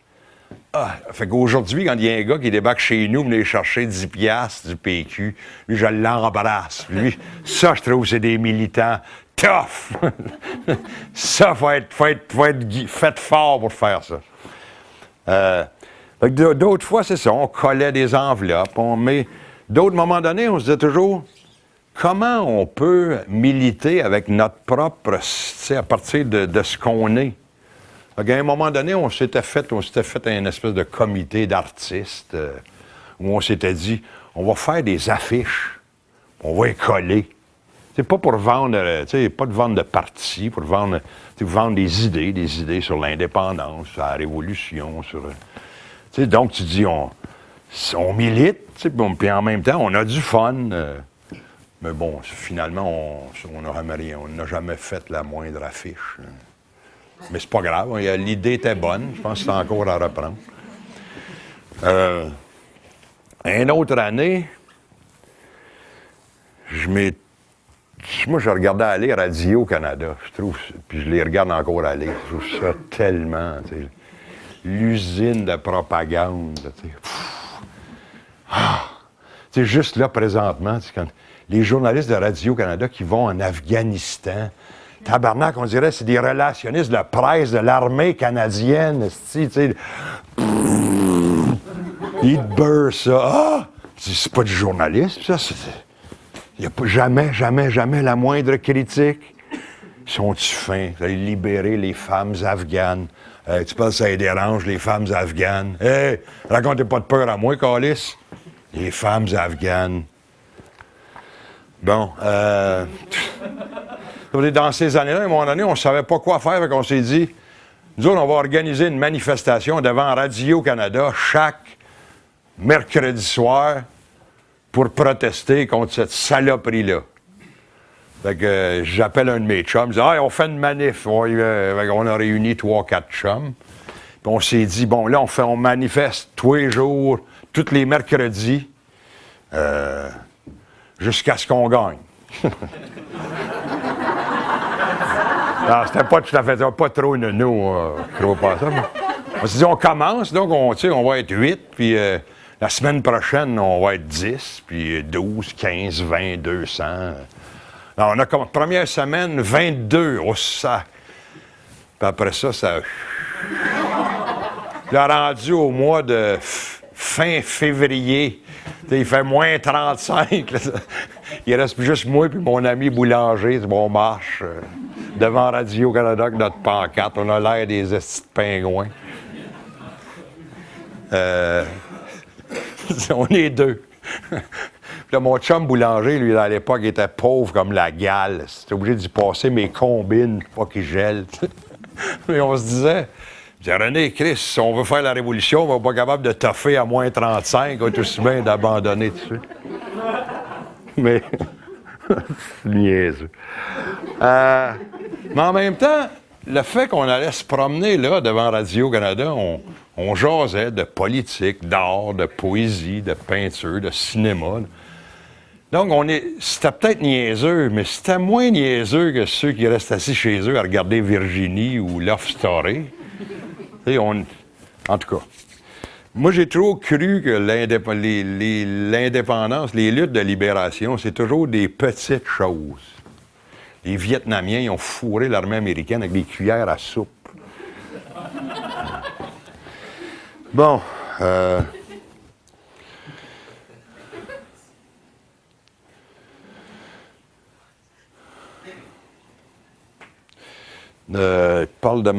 Ah, fait qu'aujourd'hui, quand il y a un gars qui débarque chez nous, venir chercher 10 piastres du PQ, lui, je l'embrasse. Lui, ça, je trouve, c'est des militants tough! Ça, faut être fait fort pour faire ça. Fait que d'autres fois, c'est ça, on collait des enveloppes, mais d'autres moments donnés, on se disait toujours, comment on peut militer avec notre propre, tu sais, à partir de ce qu'on est? Fait à un moment donné, on s'était fait un espèce de comité d'artistes où on s'était dit, on va faire des affiches, on va les coller. C'est pas pour vendre, tu sais, pas de vendre de parti, pour vendre des idées sur l'indépendance, sur la révolution, sur... Tu sais, donc tu dis, on milite, tu sais, puis en même temps, on a du fun. Mais bon, finalement, on n'a jamais fait la moindre affiche. Mais c'est pas grave, l'idée était bonne, je pense que c'est encore à reprendre. Une autre année, moi, je regardais aller Radio-Canada, je trouve, puis je les regarde encore aller. Je trouve ça tellement, tu sais, l'usine de propagande, tu sais. Tu sais, juste là, présentement, quand les journalistes de Radio-Canada qui vont en Afghanistan, tabarnak, on dirait c'est des relationnistes de presse de l'armée canadienne, tu sais. Ils te beurrent ça. Ah! C'est pas du journalisme, ça. Il n'y a pas jamais la moindre critique. Sont-ils fins? Vous allez libérer les femmes afghanes. Tu penses que ça les dérange, les femmes afghanes? Hey, racontez pas de peur à moi, Calice. Les femmes afghanes. Bon, dans ces années-là, à un moment donné, on ne savait pas quoi faire, donc on s'est dit, nous autres, on va organiser une manifestation devant Radio-Canada chaque mercredi soir pour protester contre cette saloperie-là. Fait que j'appelle un de mes chums, je dis « Ah, on fait une manif. » On a réuni 3-4 chums. Puis on s'est dit, bon, là, on manifeste tous les jours, tous les mercredis, jusqu'à ce qu'on gagne. Non, c'était pas tout à fait ça, pas trop nounou, je crois pas ça. Mais on s'est dit, on commence, donc on va être 8, puis la semaine prochaine, on va être 10, puis 12, 15, 20, 200. Alors, on a comme première semaine, 22 au sac. Puis après ça, Là, rendu au mois de fin février, il fait moins 35. Là, il reste juste moi et mon ami boulanger. On marche devant Radio-Canada avec notre pancarte. On a l'air des estis de pingouins. On est deux. Là, mon chum boulanger, lui, à l'époque, il était pauvre comme la gale. J'étais obligé d'y passer mes combines pour pas qu'il gèle. Mais on se disait, René, Chris, si on veut faire la révolution, on va pas capable de toffer à moins 35, on est aussi bien d'abandonner tout de suite. Mais, niaiseux. Mais en même temps, le fait qu'on allait se promener là devant Radio-Canada, on jasait de politique, d'art, de poésie, de peinture, de cinéma. Donc, c'était peut-être niaiseux, mais c'était moins niaiseux que ceux qui restent assis chez eux à regarder Virginie ou Love Story. En tout cas, moi, j'ai toujours cru que l'indépendance, les luttes de libération, c'est toujours des petites choses. Les Vietnamiens, ils ont fourré l'armée américaine avec des cuillères à soupe. Bon, je parle de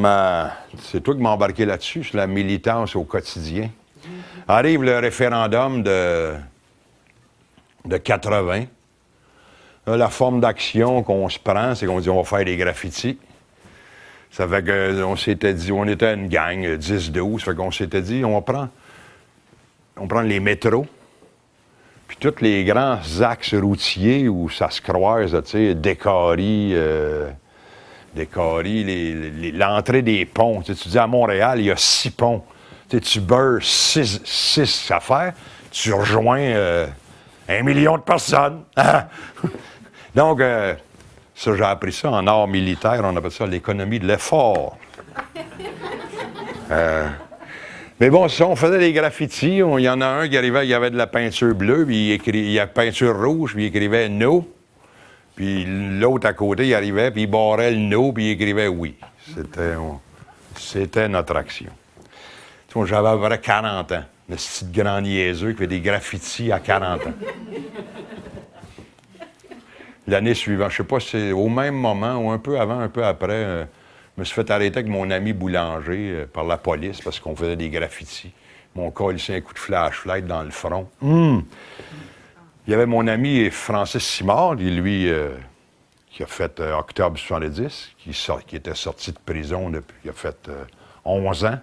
c'est toi qui m'as embarqué là-dessus, sur la militance au quotidien. Arrive le référendum de 80. La forme d'action qu'on se prend, c'est qu'on dit on va faire des graffitis. Ça fait qu'on s'était dit, on était une gang, 10-12, ça fait qu'on s'était dit, on prend les métros, puis tous les grands axes routiers où ça se croise, tu sais, Décarie, l'entrée des ponts. Tu dis à Montréal, il y a 6 ponts. Tu beurres 6 affaires, tu rejoins 1 million de personnes. Donc, ça, j'ai appris ça en art militaire, on appelle ça l'économie de l'effort. Mais bon, ça, on faisait des graffitis. Il y en a un qui arrivait, il y avait de la peinture bleue, puis il y a peinture rouge, puis il écrivait « No ». Puis l'autre à côté, il arrivait, puis il barrait le no, puis il écrivait oui. C'était notre action. Tu vois, j'avais à peu près 40 ans. Le petit grand niaiseux qui fait des graffitis à 40 ans. L'année suivante, je ne sais pas si c'est au même moment ou un peu avant, un peu après, je me suis fait arrêter avec mon ami boulanger par la police parce qu'on faisait des graffitis. Mon cas, il s'est un coup de flashlight dans le front. Il y avait mon ami Francis Simard, lui, qui a fait Octobre 70, qui était sorti de prison depuis, il a fait 11 ans.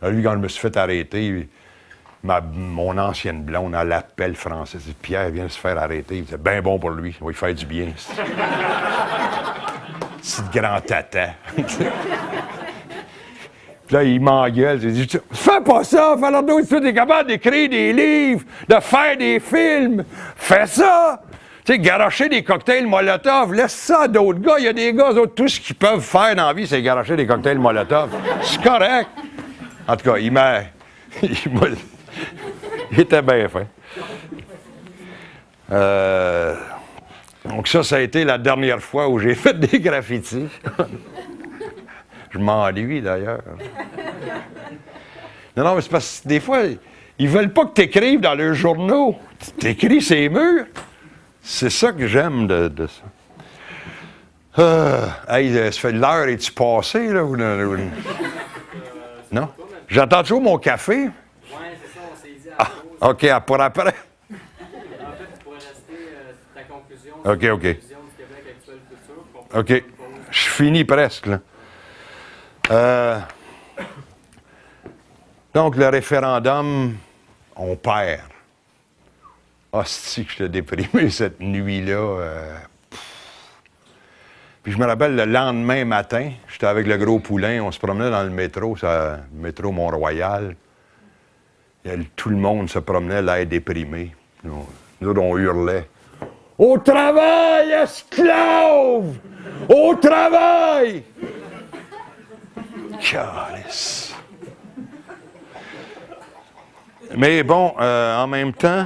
Là, lui, quand je me suis fait arrêter, mon ancienne blonde, elle l'appelle Francis. Elle dit, Pierre vient de se faire arrêter. C'est bien bon pour lui. Il va lui faire du bien. C'est de grand tata. Puis là, il m'engueule. Il dit, fais pas ça, Falardeau, tu es capable d'écrire des livres, de faire des films. Fais ça! Tu sais, garocher des cocktails Molotov, laisse ça à d'autres gars. Il y a des gars, autres, tout ce qu'ils peuvent faire dans la vie, c'est garocher des cocktails Molotov. C'est correct. En tout cas, il était bien fin. Donc ça a été la dernière fois où j'ai fait des graffitis. Je m'ennuie, d'ailleurs. Non, mais c'est parce que des fois, ils veulent pas que tu écrives dans leurs journaux. Tu écris ces murs. C'est ça que j'aime de ça. Hey, ça fait l'heure, es-tu passé, là? Non? J'entends toujours mon café. Oui, c'est ça, on s'est dit à pause. OK, pour après. En fait, pour rester ta conclusion OK. La vision du Québec actuel futur. OK. Je finis presque, là. Donc, le référendum, on perd. Hostie que j'étais déprimé cette nuit-là. Puis je me rappelle, le lendemain matin, j'étais avec le gros poulain, on se promenait dans le métro, le métro Mont-Royal. Tout le monde se promenait, l'air déprimé. Nous autres, on hurlait. « Au travail, esclaves! Au travail! » Calice. Mais bon, en même temps...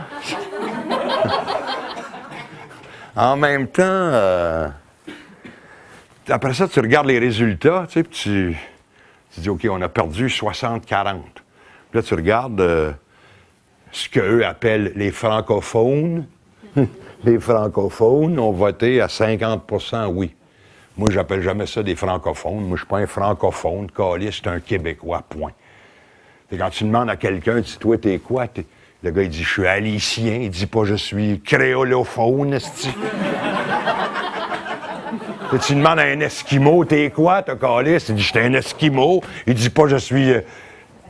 après ça, tu regardes les résultats, tu sais, puis tu dis, OK, on a perdu 60-40. Puis là, tu regardes ce qu'eux appellent les francophones. Les francophones ont voté à 50% oui. Moi, j'appelle jamais ça des francophones. Moi, je suis pas un francophone. Caliste, c'est un Québécois, point. Et quand tu demandes à quelqu'un, tu dis, toi, t'es quoi? Le gars, il dit, je suis haïtien. Il dit pas, je suis créolophone, esti. Tu demandes à un Esquimau, t'es quoi, t'as caliste? Il dit, j'étais un Esquimau. Il dit pas, je suis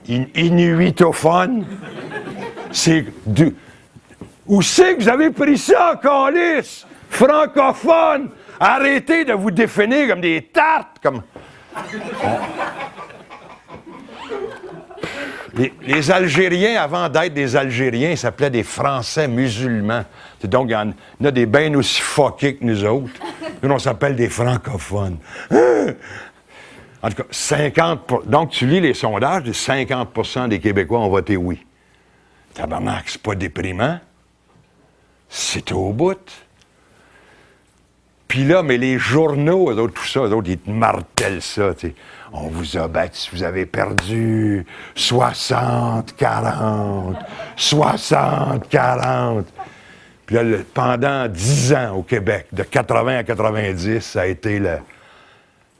inuitophone. C'est... Où c'est que vous avez pris ça, caliste? Francophone! Arrêtez de vous définir comme des tartes, comme... Les Algériens, avant d'être des Algériens, s'appelaient des Français musulmans. Donc, il y en a des bien aussi fuckés que nous autres. Nous, on s'appelle des francophones. En tout cas, 50%. Donc, tu lis les sondages, 50% des Québécois ont voté oui. Tabarnak, c'est pas déprimant. C'est au bout. Puis là, mais les journaux, eux autres, tout ça, eux autres, ils te martèlent ça, tu sais. On vous a battu, vous avez perdu 60-40, 60-40. Puis là, pendant 10 ans au Québec, de 80 à 90, ça a été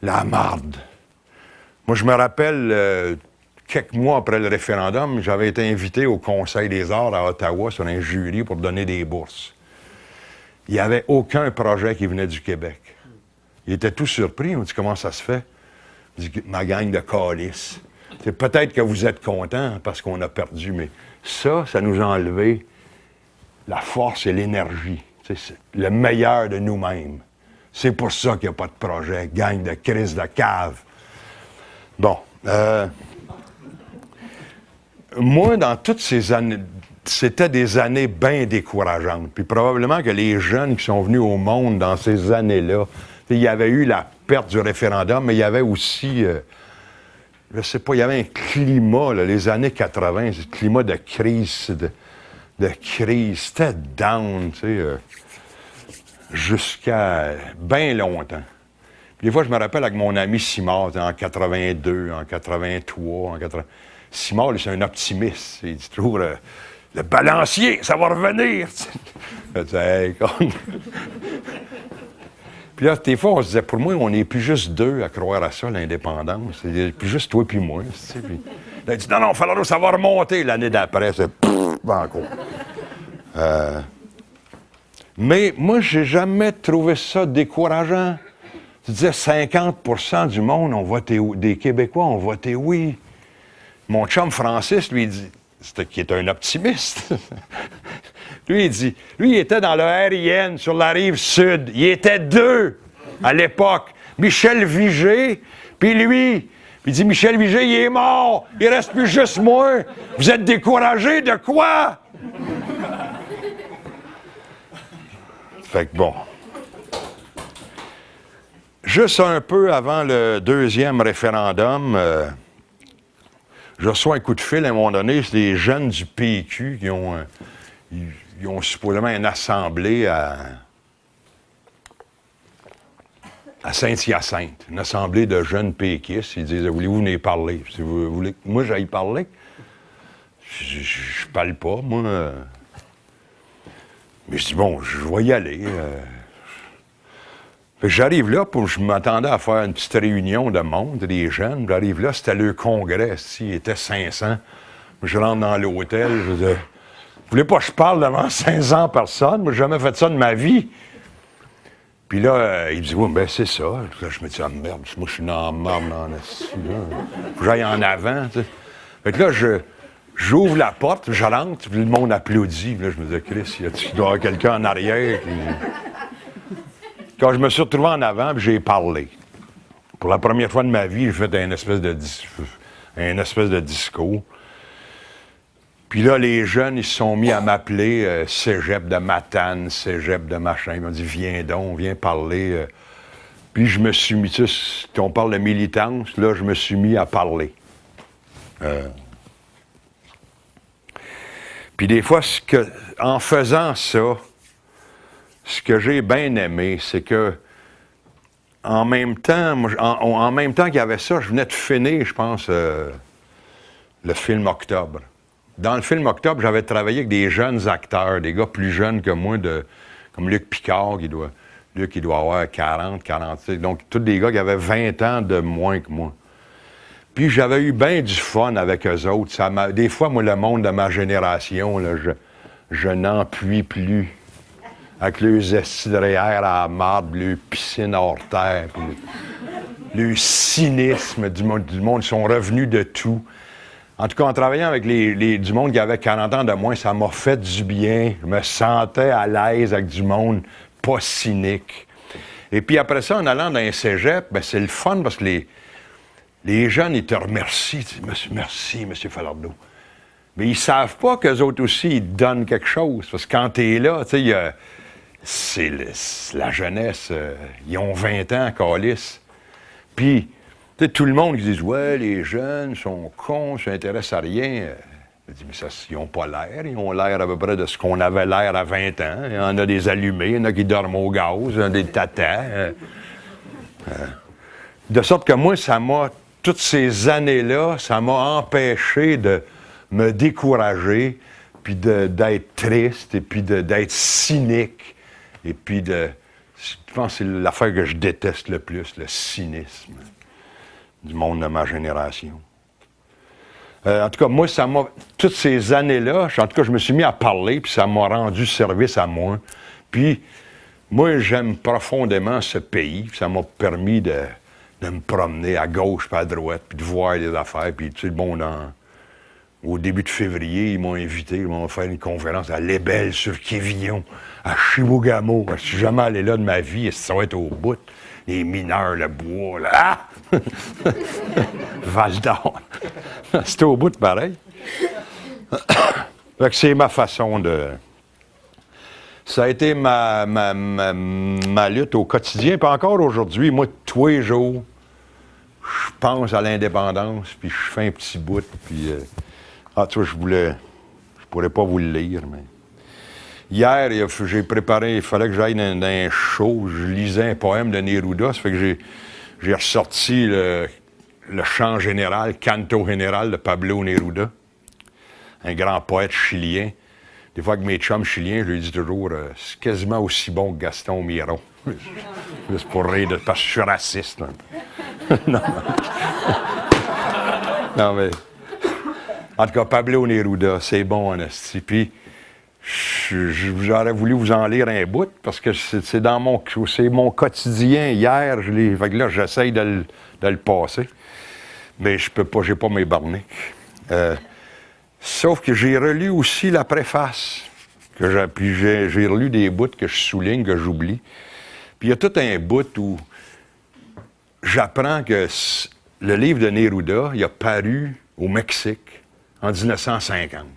la marde. Moi, je me rappelle, quelques mois après le référendum, j'avais été invité au Conseil des arts à Ottawa sur un jury pour donner des bourses. Il n'y avait aucun projet qui venait du Québec. Il était tout surpris. On dit, comment ça se fait? Il dit, ma gang de calices. C'est peut-être que vous êtes contents parce qu'on a perdu, mais ça nous a enlevé la force et l'énergie. C'est le meilleur de nous-mêmes. C'est pour ça qu'il n'y a pas de projet. Gang de crise de cave. Bon. Moi, dans toutes ces années... C'était des années bien décourageantes. Puis probablement que les jeunes qui sont venus au monde dans ces années-là, il y avait eu la perte du référendum, mais il y avait aussi, je sais pas, il y avait un climat, là, les années 80, ce climat de crise, de crise, c'était down, tu sais. jusqu'à bien longtemps. Puis des fois, je me rappelle avec mon ami Simard, en 82, en 83, en 80. Simard, lui, c'est un optimiste. Il dit toujours le balancier, ça va revenir. Hey, puis là, des fois, on se disait, pour moi, on n'est plus juste deux à croire à ça, l'indépendance. C'est plus juste toi puis moi. Puis, là, il dit, non, ça va remonter l'année d'après. C'est encore. Mais moi, j'ai jamais trouvé ça décourageant. Tu disais 50% du monde ont voté des Québécois ont voté oui. Mon chum Francis, lui, dit, qui est un optimiste. Lui, il dit, lui, il était dans le RIN sur la rive sud. Il était deux à l'époque. Michel Vigée, puis lui. Il dit, Michel Vigée, il est mort. Il reste plus juste moi. Vous êtes découragés de quoi? Fait que bon. Juste un peu avant le deuxième référendum, je reçois un coup de fil à un moment donné, c'est des jeunes du PQ qui ont, ils ont supposément une assemblée à Saint-Hyacinthe, une assemblée de jeunes péquistes. Ils disent, voulez-vous venir parler? Si vous voulez que moi j'aille parler? Je parle pas, moi. Mais je dis, bon, je vais y aller. Fait que j'arrive là, je m'attendais à faire une petite réunion de monde, des jeunes. J'arrive là, c'était le congrès, il était 500. Je rentre dans l'hôtel, je dis, vous voulez pas que je parle devant 500 personnes? Moi, j'ai jamais fait ça de ma vie. Puis là, il dit, oui, ben c'est ça. Là, je me dis, ah merde, moi, je suis dans la marde, dans la scie, là. Faut que j'aille en avant, tu sais. Fait que là, j'ouvre la porte, je rentre, puis le monde applaudit. Puis là, je me dis, Chris, il doit y avoir quelqu'un en arrière. Puis... Quand je me suis retrouvé en avant, puis j'ai parlé. Pour la première fois de ma vie, j'ai fait un espèce de discours. Puis là, les jeunes, ils se sont mis à m'appeler cégep de Matane, cégep de machin. Ils m'ont dit, viens donc, viens parler. Puis je me suis mis, tu sais, quand on parle de militance, là, je me suis mis à parler. Puis des fois, en faisant ça, ce que j'ai bien aimé, c'est que en même temps, en même temps qu'il y avait ça, je venais de finir, je pense, le film Octobre. Dans le film Octobre, j'avais travaillé avec des jeunes acteurs, des gars plus jeunes que moi, comme Luc Picard, qui doit avoir 40, 46. Donc, tous des gars qui avaient 20 ans de moins que moi. Puis j'avais eu bien du fun avec eux autres. Des fois, moi, le monde de ma génération, là, je n'en puis plus. Avec les estrières à la marde, le piscine hors terre, le cynisme du monde, ils sont revenus de tout. En tout cas, en travaillant avec du monde qui avait 40 ans de moins, ça m'a fait du bien. Je me sentais à l'aise avec du monde pas cynique. Et puis après ça, en allant dans un cégep, ben, c'est le fun parce que les jeunes, ils te remercient. Merci, M. Falardeau. Mais ils savent pas qu'eux autres aussi, ils te donnent quelque chose. Parce que quand t'es là, tu sais, c'est la jeunesse. Ils ont 20 ans, câlisse. Puis, tu sais, tout le monde qui dit « Ouais, les jeunes sont cons, ça s'intéresse à rien. » Je dis « Mais ça, ils n'ont pas l'air. Ils ont l'air à peu près de ce qu'on avait l'air à 20 ans. Il y en a des allumés, il y en a qui dorment au gaz, il y en a des tatas. De sorte que moi, toutes ces années-là, ça m'a empêché de me décourager, puis d'être triste, et puis d'être cynique, et puis je pense que c'est l'affaire que je déteste le plus, le cynisme du monde de ma génération. En tout cas, moi, toutes ces années-là, en tout cas, je me suis mis à parler, puis ça m'a rendu service à moi. Puis, moi, j'aime profondément ce pays, puis ça m'a permis de me promener à gauche puis à droite, puis de voir des affaires. Puis, tu sais, bon, au début de février, ils m'ont invité, ils m'ont fait une conférence à Lébel sur Quévillon, à Chibougamau. Je suis jamais allé là de ma vie, ça va être au bout. Les mineurs, le bois, là. Ah! Val-d'Or. C'était au bout de pareil. Fait que c'est ma façon de... Ça a été ma lutte au quotidien. Puis encore aujourd'hui, moi, tous les jours, je pense à l'indépendance, puis je fais un petit bout, puis... tu vois, je pourrais pas vous le lire, mais... Hier, j'ai préparé, il fallait que j'aille dans un show, je lisais un poème de Neruda, ça fait que j'ai ressorti le chant général, Canto général de Pablo Neruda, un grand poète chilien. Des fois, avec mes chums chiliens, je lui dis toujours, c'est quasiment aussi bon que Gaston Miron. Juste pour rire, parce que je suis raciste. Non. Non, mais... En tout cas, Pablo Neruda, c'est bon en esti. Puis, j'aurais voulu vous en lire un bout, parce que c'est mon quotidien. Hier, fait que là, j'essaye de le passer. Mais je peux pas, j'ai pas mes barniques. Sauf que j'ai relu aussi la préface. Puis j'ai relu des bouts que je souligne, que j'oublie. Puis il y a tout un bout où j'apprends que le livre de Neruda, il a paru au Mexique en 1950.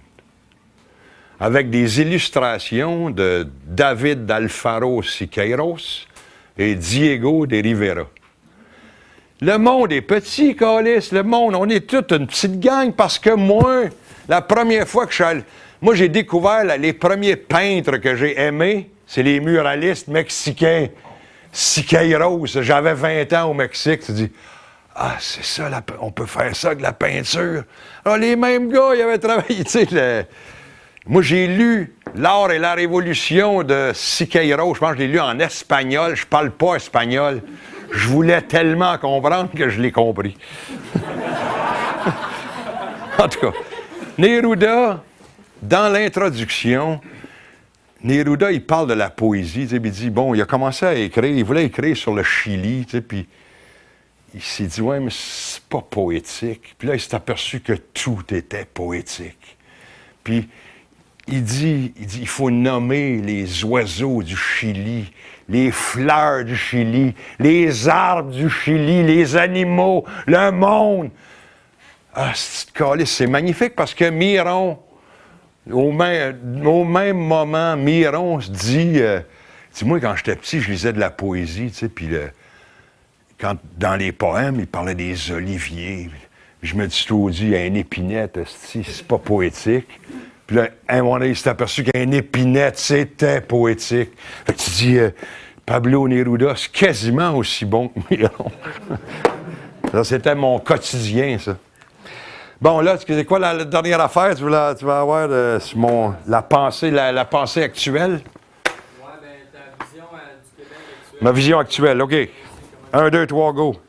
Avec des illustrations de David d'Alfaro Siqueiros et Diego de Rivera. Le monde est petit, câlisse, le monde, on est toute une petite gang parce que moi, la première fois que je suis allé... Moi, j'ai découvert les premiers peintres que j'ai aimés, c'est les muralistes mexicains. Siqueiros, j'avais 20 ans au Mexique, tu dis, ah, c'est ça, on peut faire ça avec la peinture. Alors, les mêmes gars, ils avaient travaillé, tu sais, moi, j'ai lu L'art et la révolution de Siqueiros, je pense que je l'ai lu en espagnol, je parle pas espagnol. Je voulais tellement comprendre que je l'ai compris. En tout cas, Neruda, dans l'introduction, Neruda, il parle de la poésie. Il dit, bon, il a commencé à écrire, il voulait écrire sur le Chili, puis il s'est dit, ouais, mais c'est pas poétique. Puis là, il s'est aperçu que tout était poétique. Puis il dit, il faut nommer les oiseaux du Chili, les fleurs du Chili, les arbres du Chili, les animaux, le monde. Ah, c'est magnifique parce que Miron, au même moment, Miron se dit, moi, quand j'étais petit, je lisais de la poésie, tu sais, puis dans les poèmes, il parlait des oliviers. Je me dis tout dit, une épinette, c'est pas poétique. Puis là, à un moment donné, il s'est aperçu qu'une épinette, c'était poétique. Fait que tu dis, Pablo Neruda, c'est quasiment aussi bon que Miron. Ça, c'était mon quotidien, ça. Bon, là, c'est quoi la dernière affaire? Tu vas avoir la pensée actuelle? Oui, bien, ta vision du Québec actuel. Ma vision actuelle, OK. 1, 2, 3, go.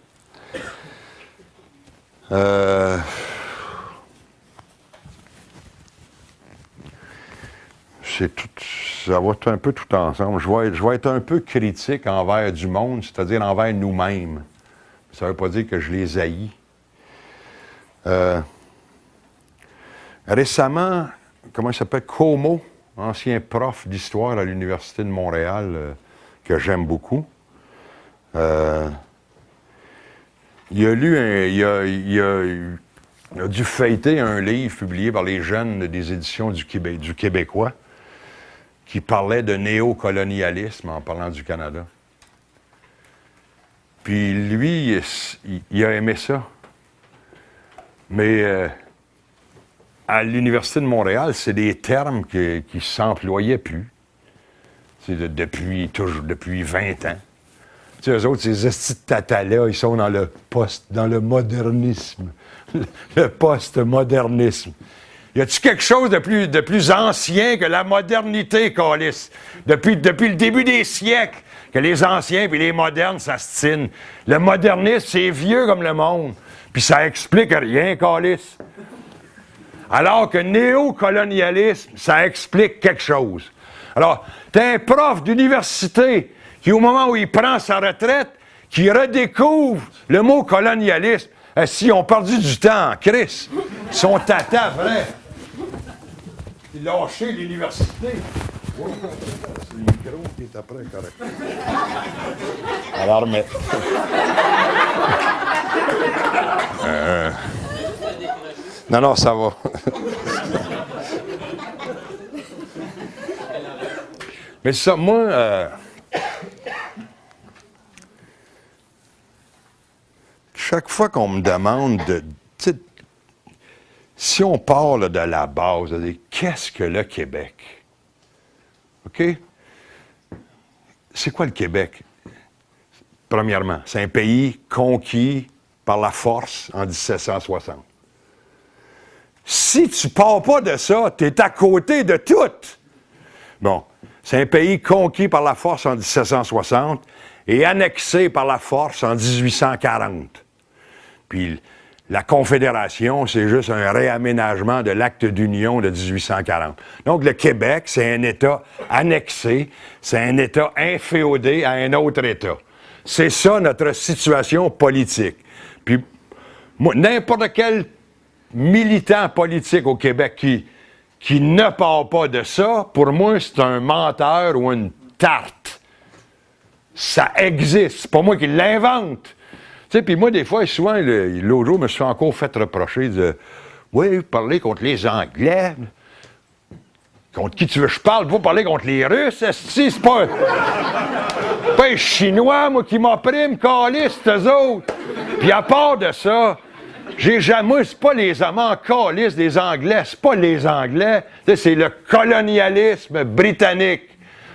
Ça va être un peu tout ensemble. Je vais être un peu critique envers du monde, c'est-à-dire envers nous-mêmes. Ça ne veut pas dire que je les haïs. Récemment, comment il s'appelle? Como, ancien prof d'histoire à l'Université de Montréal, que j'aime beaucoup. Il a dû feuilleter un livre publié par les jeunes des éditions du Québécois qui parlait de néocolonialisme en parlant du Canada. Puis lui, il a aimé ça. Mais à l'Université de Montréal, c'est des termes qui ne s'employaient plus. C'est depuis 20 ans. Tu sais, eux autres, ces estis de tata-là, ils sont dans le modernisme. Le post-modernisme. Y a-t-il quelque chose de plus ancien que la modernité, câlisse? Depuis le début des siècles, que les anciens puis les modernes s'astinent. Le modernisme, c'est vieux comme le monde. Puis ça explique rien, câlisse. Alors que néocolonialisme, ça explique quelque chose. Alors, t'as un prof d'université qui, au moment où il prend sa retraite, qui redécouvre le mot colonialisme. Si on perdu du temps en Christ, son tata vrai. Il a lâché l'université. Oui, c'est le micro qui est après, correct. Alors, mais... Non, ça va. Mais ça, moi... Chaque fois qu'on me demande si on part là, de la base, qu'est-ce que le Québec? OK? C'est quoi le Québec? Premièrement, c'est un pays conquis par la force en 1760. Si tu ne pars pas de ça, tu es à côté de tout. Bon, c'est un pays conquis par la force en 1760 et annexé par la force en 1840. Puis la Confédération, c'est juste un réaménagement de l'acte d'union de 1840. Donc le Québec, c'est un État annexé, c'est un État inféodé à un autre État. C'est ça notre situation politique. Puis moi, n'importe quel militant politique au Québec qui ne part pas de ça, pour moi, c'est un menteur ou une tarte. Ça existe. C'est pas moi qui l'invente. Tu sais, puis moi, des fois, souvent, l'autre jour, je me suis encore fait reprocher de « Oui, vous parlez contre les Anglais. Contre qui tu veux que je parle? Vous parler contre les Russes? C'est pas les Chinois, moi, qui m'oppriment, calissent, eux autres. Puis à part de ça, moi, c'est pas les amants calisses des Anglais, c'est pas les Anglais, c'est le colonialisme britannique.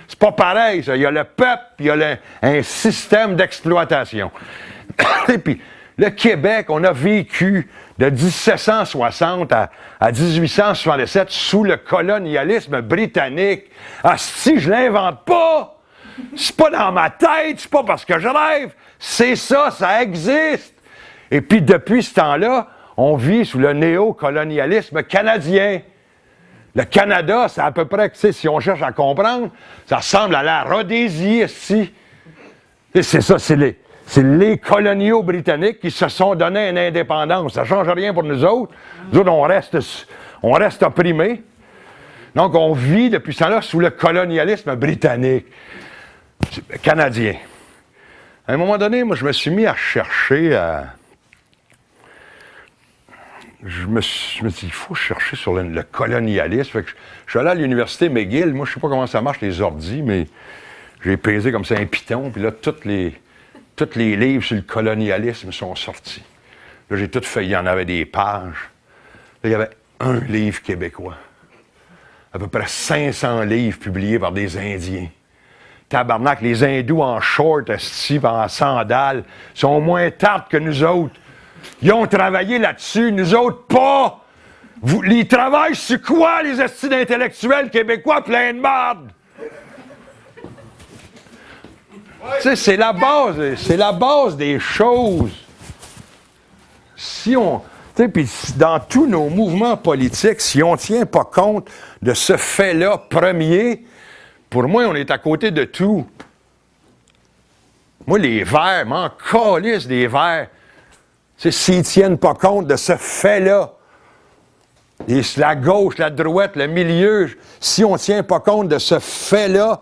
C'est pas pareil, ça. Il y a le peuple, il y a un système d'exploitation. Et puis, le Québec, on a vécu de 1760 à 1867 sous le colonialisme britannique. Ah, si je l'invente pas! C'est pas dans ma tête, c'est pas parce que je rêve. C'est ça, ça existe. Et puis, depuis ce temps-là, on vit sous le néocolonialisme canadien. Le Canada, c'est à peu près, tu sais, si on cherche à comprendre, ça ressemble à la Rhodésie ici. C'est ça, c'est les coloniaux britanniques qui se sont donné une indépendance. Ça ne change rien pour nous autres. Nous autres, on reste opprimés. Donc, on vit depuis ce temps-là sous le colonialisme britannique, canadien. À un moment donné, moi, je me suis mis à chercher je me suis dit, il faut chercher sur le colonialisme. Fait que je suis allé à l'université McGill. Moi, je ne sais pas comment ça marche, les ordis, mais j'ai pesé comme ça un piton. Puis là, tous les livres sur le colonialisme sont sortis. Là, j'ai tout fait. Il y en avait des pages. Là, il y avait un livre québécois. À peu près 500 livres publiés par des Indiens. Tabarnak, les hindous en short, en sandales, sont moins tartes que nous autres. Ils ont travaillé là-dessus, nous autres pas. Ils travaillent sur quoi, les estis d'intellectuels québécois plein de merde? Tu sais, c'est la base des choses. Si on, tu sais, puis dans tous nos mouvements politiques, si on ne tient pas compte de ce fait-là premier, pour moi, on est à côté de tout. Moi, les Verts, m'en calisse des Verts. S'ils ne tiennent pas compte de ce fait-là, la gauche, la droite, le milieu, si on ne tient pas compte de ce fait-là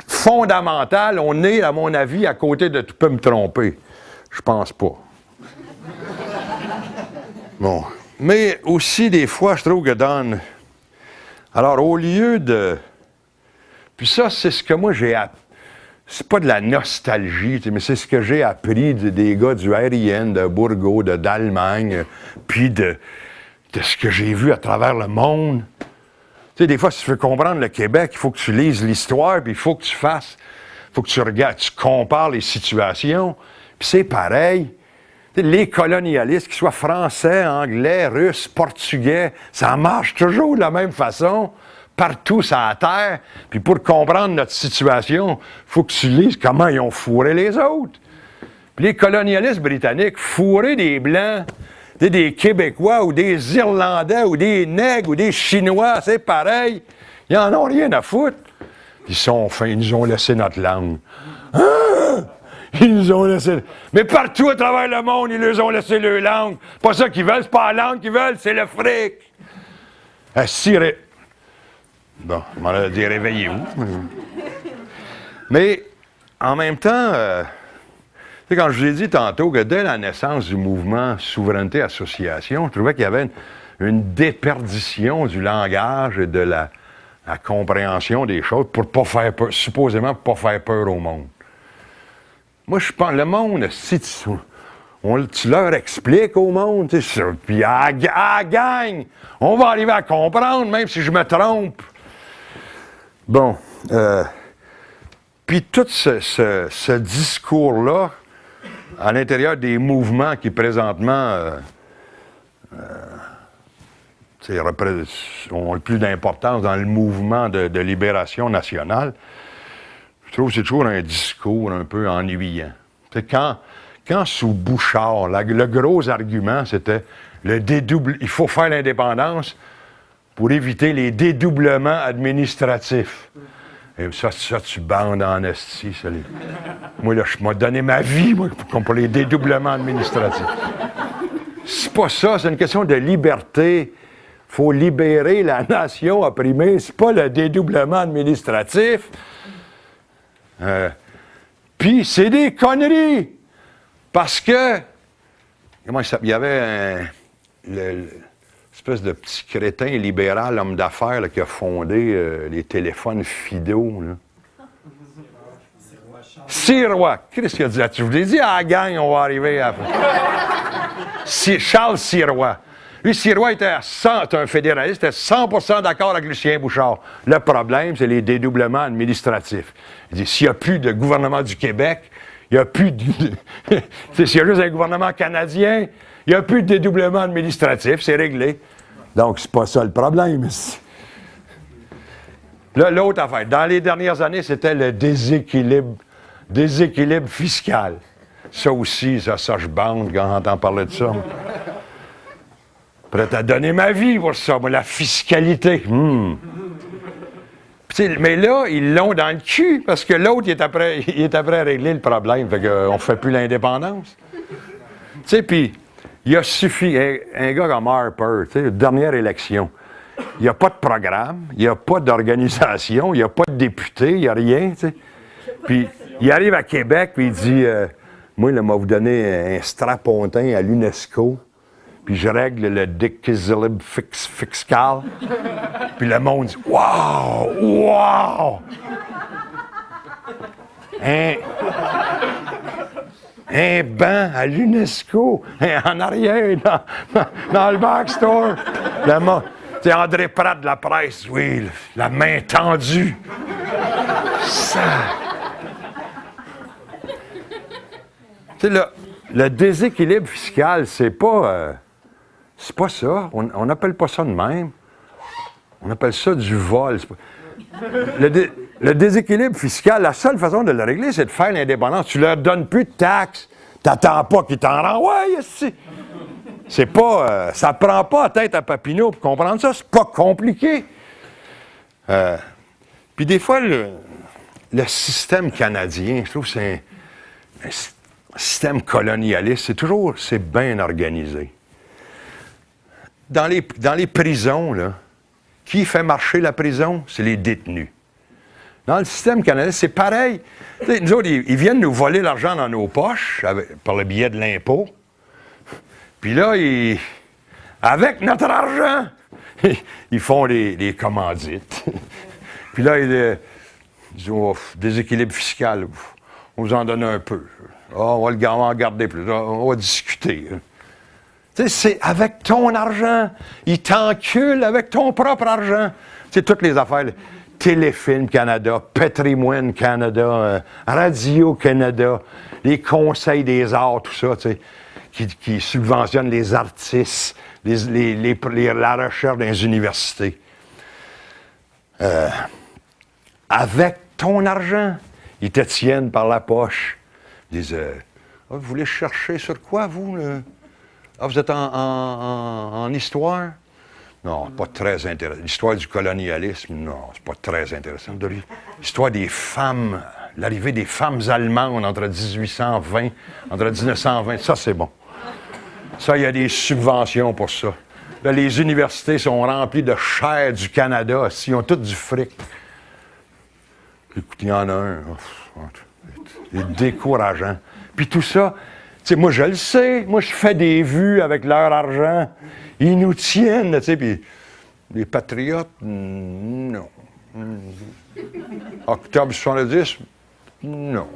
fondamental, on est, à mon avis, à côté de tout. Tu peux me tromper. Je pense pas. Bon. Mais aussi, des fois, je trouve que dans... Alors, au lieu de... Puis ça, c'est ce que moi, j'ai appris. C'est pas de la nostalgie, mais c'est ce que j'ai appris des gars du RIN, de Bourgault, d'Allemagne, puis de ce que j'ai vu à travers le monde. Tu sais, des fois, si tu veux comprendre le Québec, il faut que tu lises l'histoire, puis il faut que tu regardes, tu compares les situations. Puis c'est pareil. Tu sais, les colonialistes, qu'ils soient français, anglais, russes, portugais, ça marche toujours de la même façon. Partout sur la terre, puis pour comprendre notre situation, il faut que tu lises comment ils ont fourré les autres. Puis les colonialistes britanniques fourraient des Blancs, des Québécois ou des Irlandais ou des Nègres ou des Chinois, c'est pareil. Ils en ont rien à foutre. Ils sont fins, ils nous ont laissé notre langue. Ah! Ils nous ont laissé... Mais partout à travers le monde, ils nous ont laissé leur langue. Pas ça qu'ils veulent, c'est pas la langue qu'ils veulent, c'est le fric. Bon, je m'en ai dit, réveillez-vous. Mais, en même temps, tu sais, quand je vous ai dit tantôt que dès la naissance du mouvement Souveraineté Association, je trouvais qu'il y avait une déperdition du langage et de la compréhension des choses pour pas faire peur, supposément pour pas faire peur au monde. Moi, je pense, le monde, si tu leur expliques au monde, puis à la gang, on va arriver à comprendre, même si je me trompe. Bon. Puis tout ce discours-là, à l'intérieur des mouvements qui présentement ont le plus d'importance dans le mouvement de libération nationale, je trouve que c'est toujours un discours un peu ennuyant. Quand sous Bouchard, le gros argument, c'était il faut faire l'indépendance pour éviter les dédoublements administratifs. Et ça, tu bandes en esti. Moi, là, je m'ai donné ma vie pour les dédoublements administratifs. C'est pas ça, c'est une question de liberté. Il faut libérer la nation opprimée. C'est pas le dédoublement administratif. Puis, c'est des conneries. Parce que, il y avait espèce de petit crétin libéral, homme d'affaires, là, qui a fondé les téléphones Fido. Sirois. Qu'est-ce qu'il a dit là-dessus? Je vous l'ai dit à la gang, on va arriver à... Charles Sirois. Lui, Sirois était un fédéraliste, était 100% d'accord avec Lucien Bouchard. Le problème, c'est les dédoublements administratifs. Il dit, s'il n'y a plus de gouvernement du Québec, il n'y a plus de... s'il y a juste un gouvernement canadien, il n'y a plus de dédoublement administratif, c'est réglé. Donc, c'est pas ça le problème. Là, l'autre affaire, dans les dernières années, c'était le déséquilibre fiscal. Ça aussi, ça je bande quand j'entends parler de ça. Prêt à donner ma vie pour ça, moi, la fiscalité. Mais là, ils l'ont dans le cul, parce que l'autre, il est après à régler le problème. Fait qu'on ne fait plus l'indépendance. Tu sais, puis, il a suffi, un gars comme Harper, tu sais, dernière élection, il n'y a pas de programme, il n'y a pas d'organisation, il n'y a pas de député, il n'y a rien, tu sais. Puis, il arrive à Québec, puis il dit, moi, là, m'a vous donné un strapontin à l'UNESCO, puis je règle le déséquilibre fiscal. Puis le monde dit, wow, wow! Un banc à l'UNESCO, en arrière, dans le backstore. C'est André Pratt de la presse, oui, la main tendue. Ça. Tu sais, le déséquilibre fiscal, c'est pas ça. On n'appelle pas ça de même. On appelle ça du vol. Le déséquilibre fiscal, la seule façon de le régler, c'est de faire l'indépendance. Tu leur donnes plus de taxes. T'attends pas qu'ils t'en renvoient. C'est pas... ça prend pas la tête à Papineau pour comprendre ça. C'est pas compliqué. Puis des fois, le système canadien, je trouve que c'est un système colonialiste. C'est bien organisé. Dans les prisons, là, qui fait marcher la prison? C'est les détenus. Dans le système canadien, c'est pareil. T'sais, nous autres, ils viennent nous voler l'argent dans nos poches par le biais de l'impôt. Puis là, avec notre argent, ils font les commandites. Puis là, ils disent, déséquilibre fiscal, on vous en donne un peu. On va en garder plus. On va discuter. Tu sais, c'est avec ton argent. Ils t'enculent avec ton propre argent. C'est toutes les affaires. Téléfilm Canada, Patrimoine Canada, Radio-Canada, les conseils des arts, tout ça, tu sais, qui subventionnent les artistes, la recherche dans les universités. Avec ton argent, ils te tiennent par la poche. Ils disent, vous voulez chercher sur quoi, vous? Vous êtes en histoire? Non, pas très intéressant. L'histoire du colonialisme, non, c'est pas très intéressant. L'histoire des femmes, l'arrivée des femmes allemandes entre 1920, ça c'est bon. Ça, il y a des subventions pour ça. Là, les universités sont remplies de chair du Canada. Ils ont tous du fric. Écoute, il y en a un. C'est décourageant. Puis tout ça, tu sais, moi, je le sais. Moi, je fais des vues avec leur argent. Ils nous tiennent, tu sais, puis les patriotes, non. Octobre 70, non.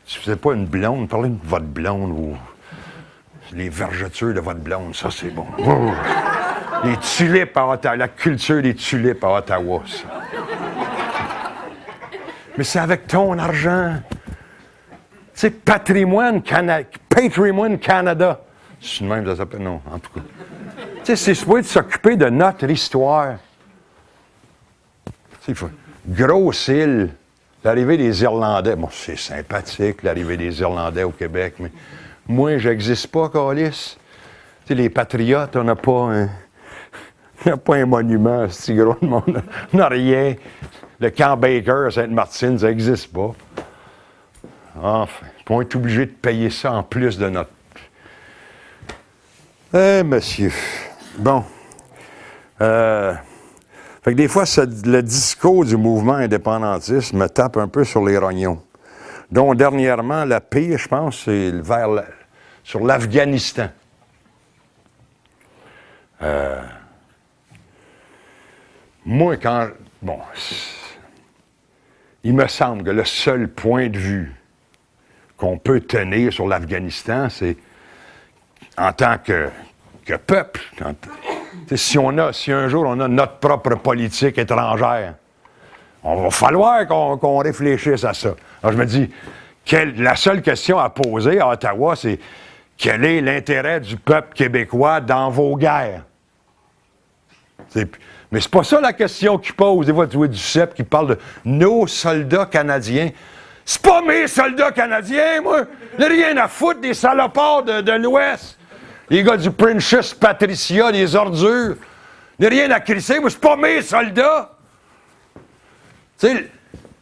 Si vous n'êtes pas une blonde, parlez de votre blonde ou les vergetures de votre blonde, ça, c'est bon. Les tulipes à Ottawa, la culture des tulipes à Ottawa, ça. Mais c'est avec ton argent. C'est Patrimoine Canada. C'est même, ça s'appelle, non, en tout cas. Tu sais, c'est supposé de s'occuper de notre histoire. Tu sais, grosse île, l'arrivée des Irlandais. Bon, c'est sympathique, l'arrivée des Irlandais au Québec, mais moi, j'existe pas, câlisse. Tu sais, les patriotes, on n'a pas un monument, c'est gros, le monde n'a rien. Le camp Baker à Sainte-Martine, ça n'existe pas. Enfin, on est obligé de payer ça en plus de notre... monsieur. Bon. Fait que des fois, le discours du mouvement indépendantiste me tape un peu sur les rognons. Donc, dernièrement, la pire, je pense, c'est sur l'Afghanistan. Moi, bon, il me semble que le seul point de vue qu'on peut tenir sur l'Afghanistan, c'est en tant que peuple. Si un jour on a notre propre politique étrangère, on va falloir qu'on réfléchisse à ça. Alors je me dis, la seule question à poser à Ottawa, c'est quel est l'intérêt du peuple québécois dans vos guerres? Mais c'est pas ça la question qu'il pose. Des fois, tu vois du CEP qui parle de nos soldats canadiens. C'est pas mes soldats canadiens, moi! J'ai rien à foutre des salopards de l'Ouest. Les gars du Princess Patricia, des ordures. J'ai rien à crisser, moi, c'est pas mes soldats! Tu sais,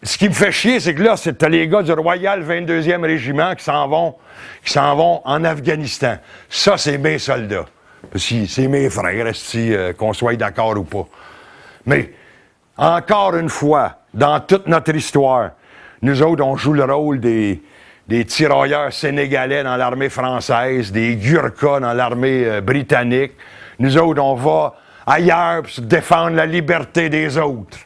ce qui me fait chier, c'est que là, t'as les gars du Royal 22e Régiment qui s'en vont en Afghanistan. Ça, c'est mes soldats. C'est mes frères, qu'on soit d'accord ou pas. Mais, encore une fois, dans toute notre histoire, nous autres, on joue le rôle des tirailleurs sénégalais dans l'armée française, des Gurkhas dans l'armée britannique. Nous autres, on va ailleurs pour défendre la liberté des autres.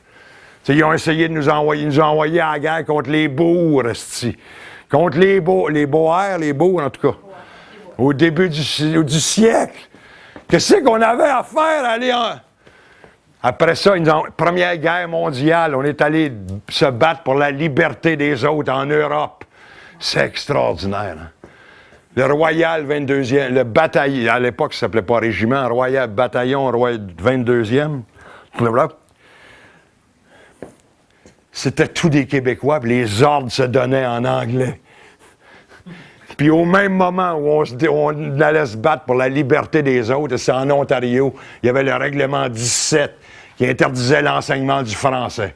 T'sais, ils ont essayé de nous envoyer à la guerre contre les bourgs, contre les bourgs, en tout cas, au début du siècle. Qu'est-ce qu'on avait à faire, Après ça, Première Guerre mondiale, on est allé se battre pour la liberté des autres en Europe. C'est extraordinaire. Hein? Le Royal 22e, le bataillon, à l'époque, ça ne s'appelait pas régiment, Royal Bataillon 22e. C'était tous des Québécois, puis les ordres se donnaient en anglais. Puis au même moment où on allait se battre pour la liberté des autres, c'est en Ontario, il y avait le règlement 17 qui interdisait l'enseignement du français.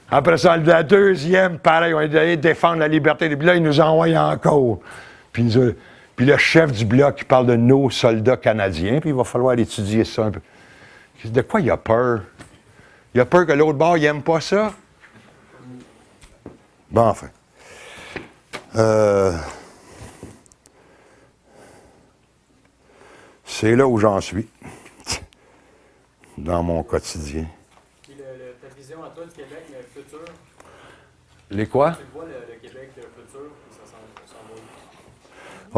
Après ça, la deuxième, pareil, on est allé défendre la liberté. Puis là, ils nous envoient encore. Puis le chef du bloc, il parle de nos soldats canadiens, puis il va falloir étudier ça un peu. De quoi il a peur? Il a peur que l'autre bord, il n'aime pas ça? Bon, enfin. C'est là où j'en suis, dans mon quotidien. Puis ta vision à toi du Québec, mais futur? Les quoi? Tu vois le Québec futur, ça s'en va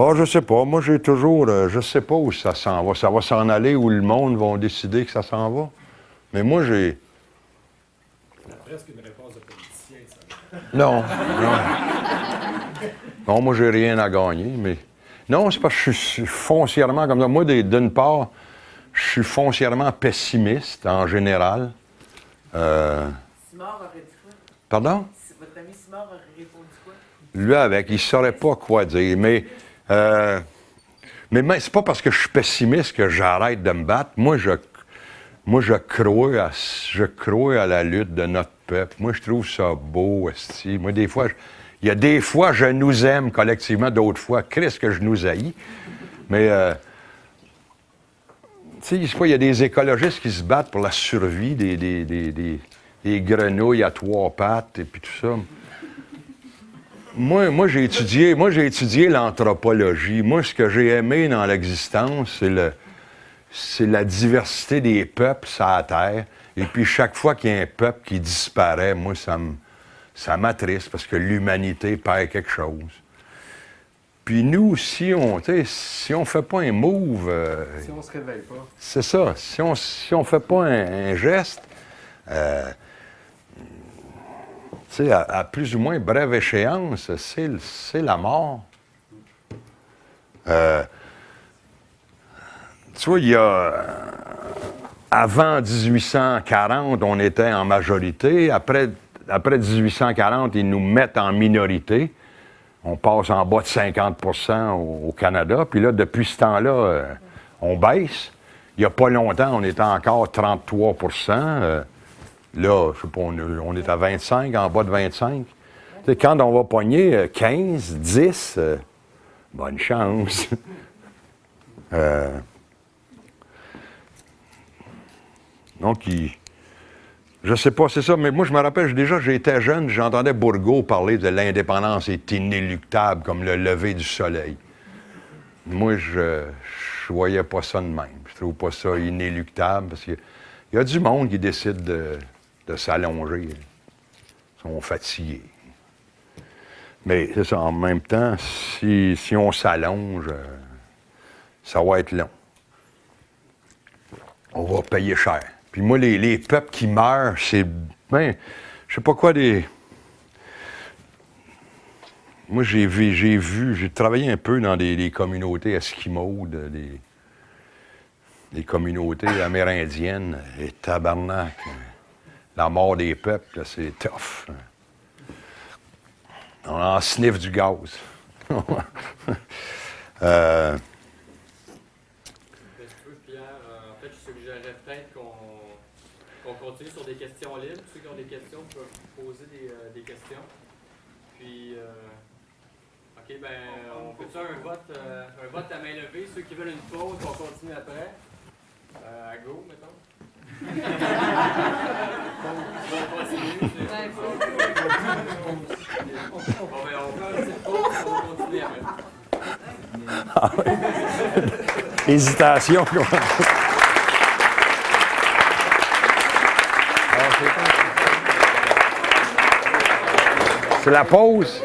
où? Ah, je sais pas. Moi, j'ai toujours... je sais pas où ça s'en va. Ça va s'en aller où le monde va décider que ça s'en va. Mais moi, j'ai... C'est presque une réponse de politicien, ça. Non. Non, moi, j'ai rien à gagner, mais... Non, c'est parce que je suis foncièrement comme ça. Moi, d'une part, je suis foncièrement pessimiste, en général. Simard aurait dit quoi? Pardon? Votre ami Simard aurait répondu quoi? Lui, il ne saurait pas quoi dire, mais c'est pas parce que je suis pessimiste que j'arrête de me battre. Moi, je crois à la lutte de notre peuple. Moi, je trouve ça beau, esti. Moi, il y a des fois, je nous aime collectivement, d'autres fois, Christ que je nous haïs. Mais, tu sais, il y a des écologistes qui se battent pour la survie des grenouilles à 3 pattes et puis tout ça. Moi, j'ai étudié l'anthropologie. Moi, ce que j'ai aimé dans l'existence, c'est la diversité des peuples sur la Terre. Et puis, chaque fois qu'il y a un peuple qui disparaît, moi, ça m'attriste parce que l'humanité perd quelque chose. Puis nous, si on ne fait pas un move... Si on se réveille pas. c'est ça. Si on fait pas un geste, à plus ou moins brève échéance, c'est la mort. Tu vois, il y a... Avant 1840, on était en majorité. Après 1840, ils nous mettent en minorité. On passe en bas de 50 % au Canada. Puis là, depuis ce temps-là, on baisse. Il n'y a pas longtemps, on était encore 33 % là, je sais pas, on est à 25, en bas de 25. T'sais, quand on va pogner 15, 10, bonne chance. Donc, je sais pas, c'est ça, mais moi, je me rappelle, j'étais jeune, j'entendais Bourgault parler de l'indépendance est inéluctable, comme le lever du soleil. Moi, je voyais pas ça de même. Je trouve pas ça inéluctable, parce qu'il y a du monde qui décide de s'allonger. Ils sont fatigués. Mais c'est ça, en même temps, si on s'allonge, ça va être long. On va payer cher. Puis moi, les peuples qui meurent, c'est, je sais pas quoi, moi, j'ai travaillé un peu dans des communautés esquimaux, des communautés amérindiennes, et tabarnak. La mort des peuples, là, c'est tough. On en sniffe du gaz. Peut-être qu'on continue sur des questions libres. Ceux qui ont des questions peuvent poser des questions. Puis, OK, on peut faire un vote à main levée. Ceux qui veulent une pause, on continue après. À go, mettons. On continue. On fait une petite pause, on va continuer après. Ah oui. Hésitation. C'est la pause.